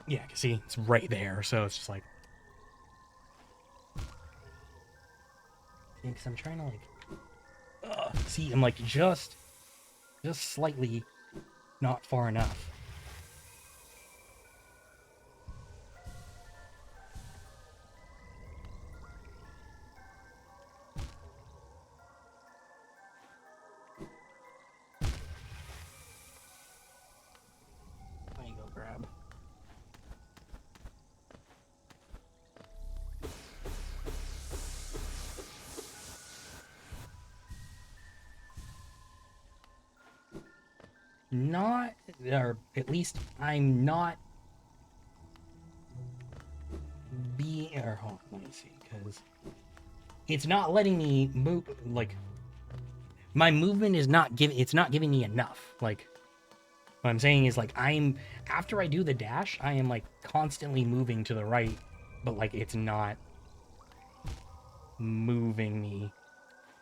Yeah, cause see, it's right there, so it's just like, because I'm trying to like, see, I'm like just slightly not far enough. There you go, grab. Not, or at least I'm not being, or hold on, let me see, because it's not letting me move, like, my movement is not giving, it's not giving me enough. Like, what I'm saying is, like, after I do the dash, I am, like, constantly moving to the right, but, like, it's not moving me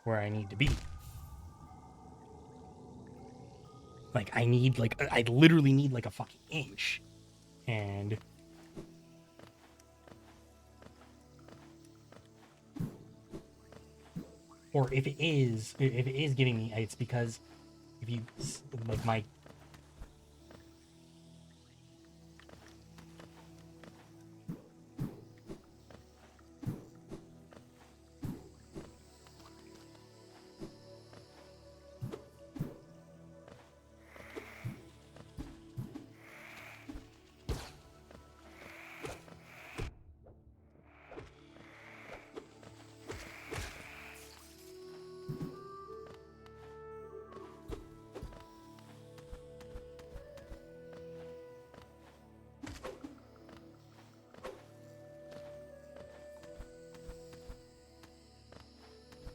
where I need to be. Like, I literally need, like, a fucking inch. And or if it is giving me, it's because if you, like, my,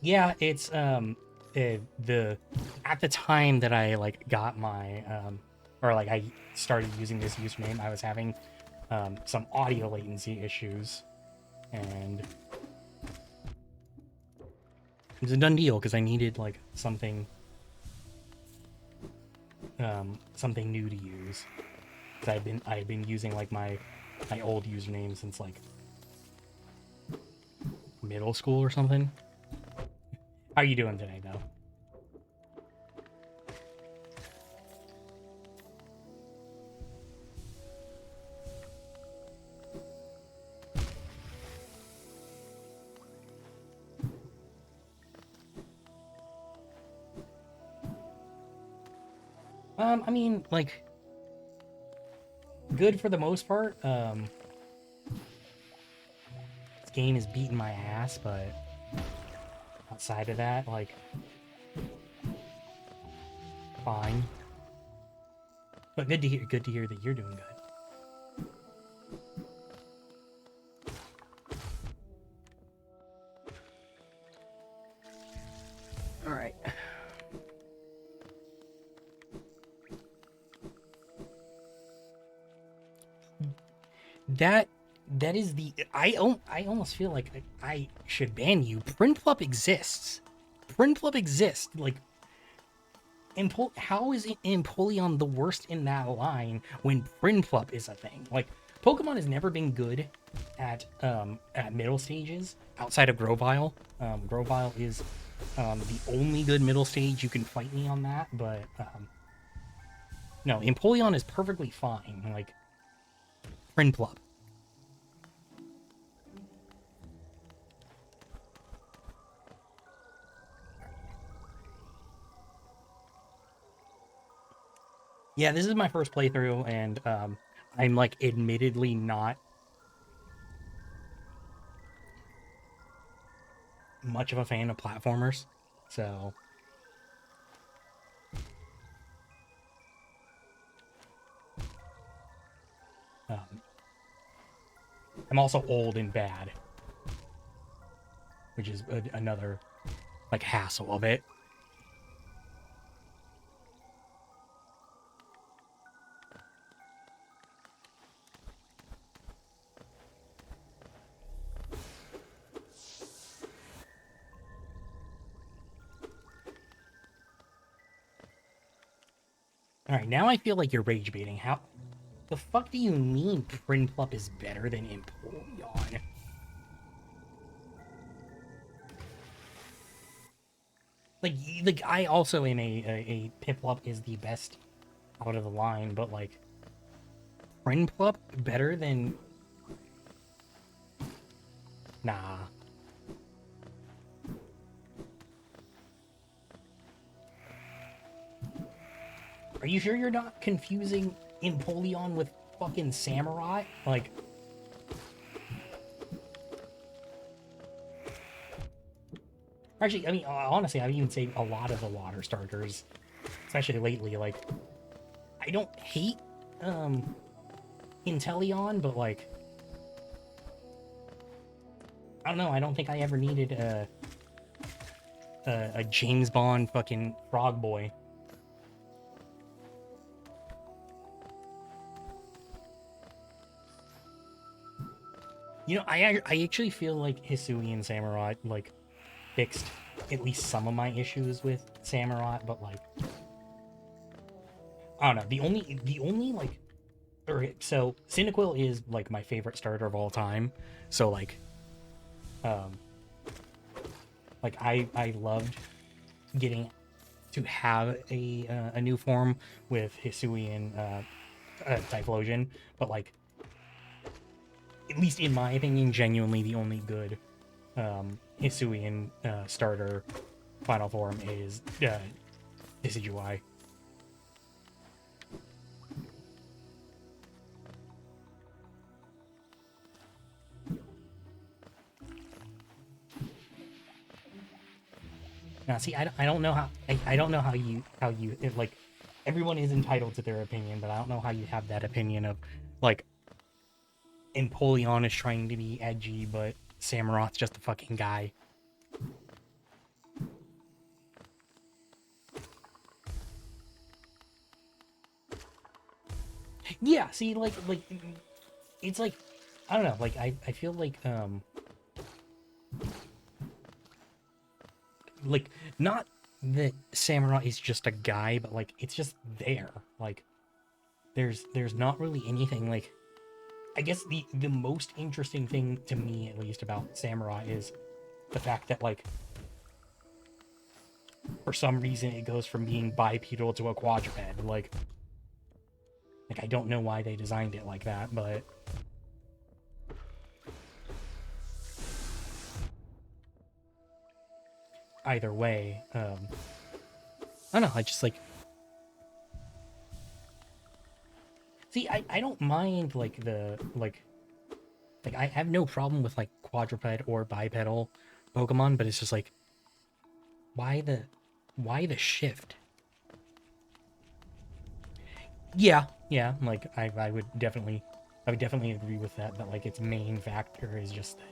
yeah, it's the at the time that I like got my or like I started using this username, I was having some audio latency issues, and it was a done deal because I needed like something something new to use. Cause I've been using like my old username since like middle school or something. How are you doing today, though? I mean, like, good for the most part. This game is beating my ass, but outside of that, like, fine. But good to hear. Good to hear that you're doing good. All right. That is the I almost feel like I should ban you. Printflup exists. Printflup exists. Like, how is Empoleon the worst in that line when Prinplup is a thing? Like, Pokemon has never been good at middle stages outside of Grovyle. Grovyle is the only good middle stage. You can fight me on that, but no, Empoleon is perfectly fine. Like, Prinplup. Yeah, this is my first playthrough, and I'm, like, admittedly not much of a fan of platformers, so... I'm also old and bad, which is another, like, hassle of it. Alright, now I feel like you're rage baiting. How the fuck do you mean Prinplup is better than Empoleon? Like I also am a Piplup is the best out of the line, but like Prinplup better than... Nah. Are you sure you're not confusing Empoleon with fucking Samurai? Like... Actually, I mean, honestly, I would even say a lot of the water starters, especially lately, like... I don't hate, Inteleon, but like... I don't know, I don't think I ever needed a James Bond fucking frog boy. You know, I actually feel like Hisuian Samurai, like, fixed at least some of my issues with Samurai, but like... I don't know, the only, like... So, Cyndaquil is, like, my favorite starter of all time, so, like... Like, I loved getting to have a new form with Hisuian Typhlosion, but like, at least in my opinion, genuinely the only good Hisuian starter final form is Decidueye. Now, see, I don't know how I don't know how you like, everyone is entitled to their opinion, but I don't know how you have that opinion of like Empoleon is trying to be edgy, but Samurot's just a fucking guy. Yeah, see, like it's like, I don't know, like I feel like not that Samurai is just a guy, but like it's just there. Like there's not really anything, like, I guess the most interesting thing to me, at least, about Samurai is the fact that, like, for some reason it goes from being bipedal to a quadruped. Like I don't know why they designed it like that, but either way, I don't know, I just like... See, I don't mind like like I have no problem with like quadruped or bipedal Pokemon, but it's just like why the shift? Yeah, yeah, like I would definitely agree with that, that like its main factor is just that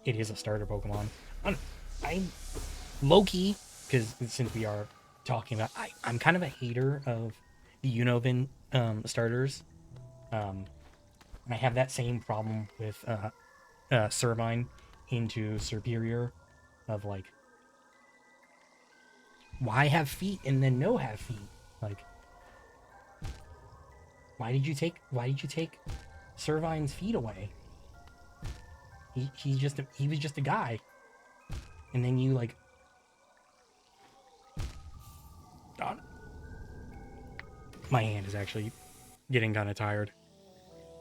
it is a starter Pokemon. I'm low-key, because since we are talking about, I'm kind of a hater of the Unova starters. Um, I have that same problem with Servine into Superior, of like, why have feet and then no have feet? Like, why did you take Servine's feet away? He was just a guy, and then you like, God, my hand is actually getting kind of tired.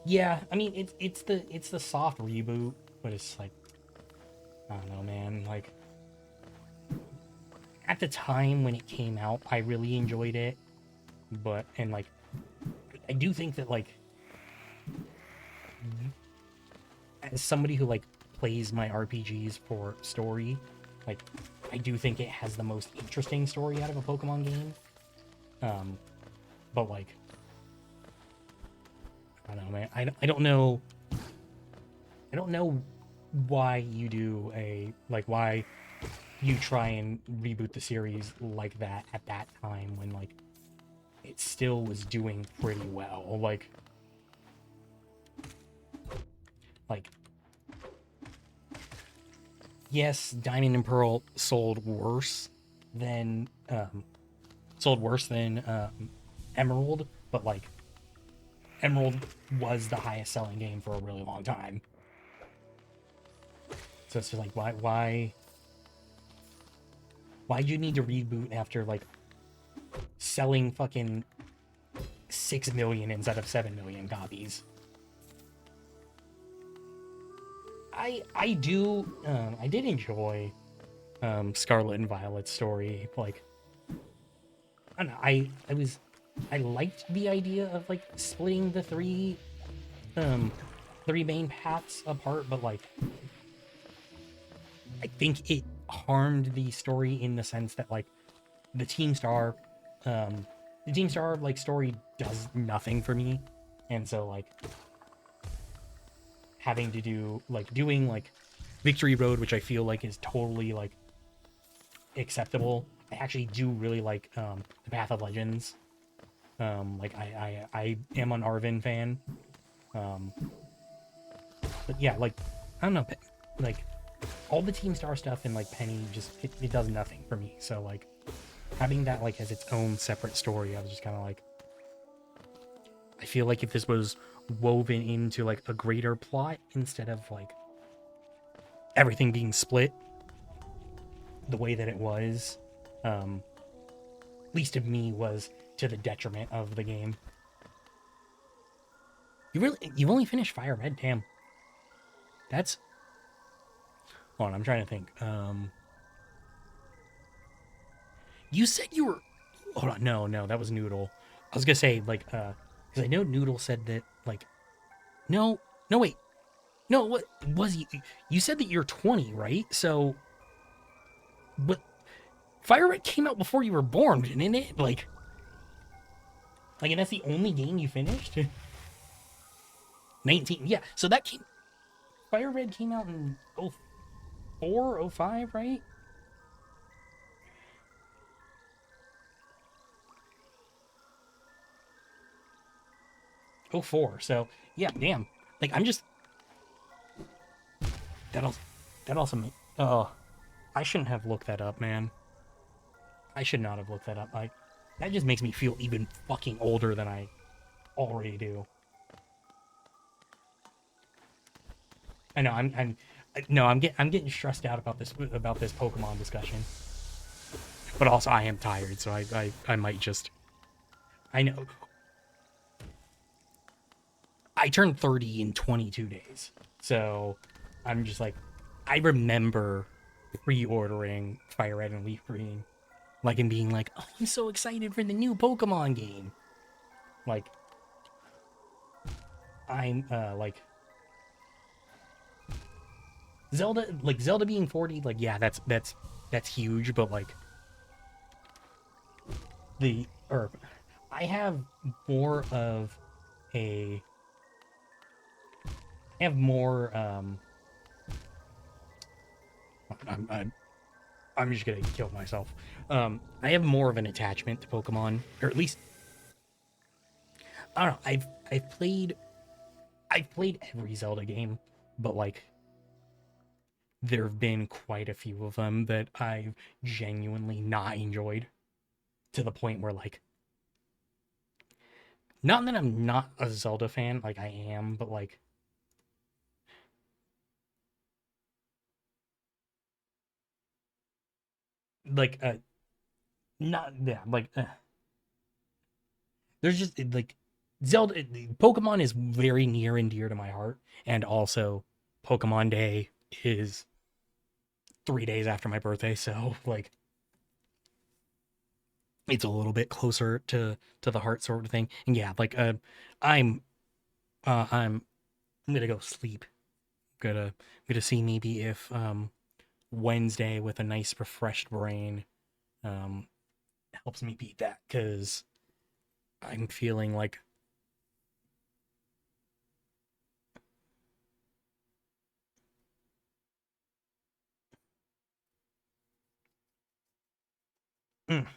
Yeah, I mean it's the soft reboot, but it's like I don't know, man. Like at the time when it came out, I really enjoyed it, but and like I do think that like as somebody who like plays my RPGs for story, like I do think it has the most interesting story out of a Pokemon game. But like I don't know, man. I don't know why you do a like why you try and reboot the series like that at that time when like it still was doing pretty well. Like yes, Diamond and Pearl than sold worse than Emerald, but like Emerald was the highest selling game for a really long time. So it's just like why'd you need to reboot after like selling fucking 6 million instead of 7 million copies? I did enjoy Scarlet and Violet's story. Like I don't know, I liked the idea of like splitting the three main paths apart, but like I think it harmed the story in the sense that like the Team Star like story does nothing for me, and so like having to doing like Victory Road, which I feel like is totally like acceptable. I actually do really like the Path of Legends. Like I am an Arvin fan. But yeah, like I don't know, like all the Team Star stuff and like Penny just it does nothing for me. So like having that like as its own separate story, I was just kind of like, I feel like if this was woven into like a greater plot instead of like everything being split the way that it was, at least to me was to the detriment of the game. You've only finished Fire Red, damn. That's hold on, I'm trying to think. You said you were hold on, no, that was Noodle. I was gonna say like because I know Noodle said that like no wait. No, what was you said that you're 20, right? So but Fire Red came out before you were born, didn't it? Like and that's the only game you finished? 19. Yeah. So that came Fire Red came out in 04, 05, right? 04. So, yeah, damn. Like I'm just that also that also oh, I shouldn't have looked that up, man. I should not have looked that up. Like that just makes me feel even fucking older than I already do. I know I'm getting stressed out about this Pokemon discussion. But also I am tired, so I might just I know I turned 30 in 22 days. So I'm just like I remember pre-ordering Fire Red and Leaf Green like and being like, "Oh, I'm so excited for the new Pokemon game." Like I'm like Zelda being 40, like yeah, that's huge, but like or I have more of a I have more I'm I'm just gonna kill myself. I have more of an attachment to Pokemon, or at least I don't know. I've played every Zelda game, but like there have been quite a few of them that I've genuinely not enjoyed to the point where like not that I'm not a Zelda fan, like I am, but like not yeah like there's just like Zelda Pokemon is very near and dear to my heart, and also Pokemon Day is 3 days after my birthday, so like it's a little bit closer to the heart sort of thing. And yeah, like I'm I'm gonna go sleep. Gonna see maybe if Wednesday with a nice refreshed brain um helps me beat that, because I'm feeling like mm,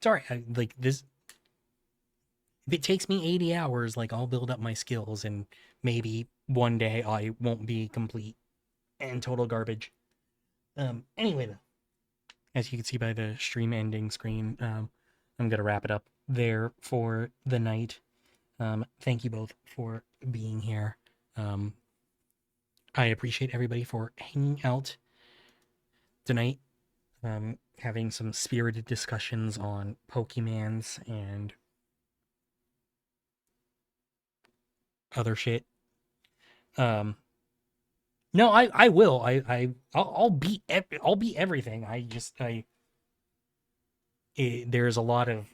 sorry, like this if it takes me 80 hours, like I'll build up my skills and maybe one day I won't be complete and total garbage. Anyway though, as you can see by the stream ending screen, I'm gonna wrap it up there for the night. Thank you both for being here. Um, I appreciate everybody for hanging out tonight, having some spirited discussions on Pokemans and other shit. Um, no, I will. I'll beat I'll beat everything. There's a lot of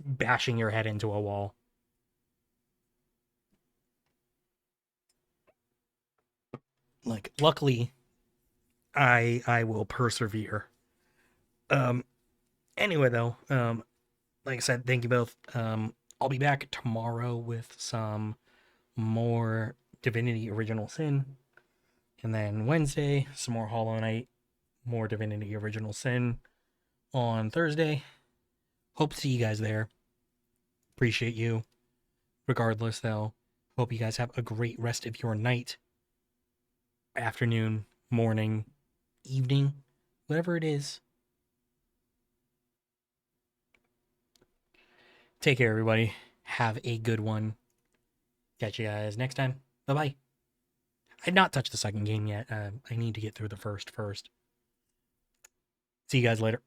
bashing your head into a wall. Like luckily, I will persevere. Um, anyway though, like I said, thank you both. I'll be back tomorrow with some more Divinity Original Sin, and then Wednesday some more Hollow Knight, more Divinity Original Sin on Thursday. Hope to see you guys there. Appreciate you. Regardless, though, hope you guys have a great rest of your night, afternoon, morning, evening, whatever it is. Take care, everybody. Have a good one. Catch you guys next time. Bye bye. I've not touched the second game yet. I need to get through the first. See you guys later.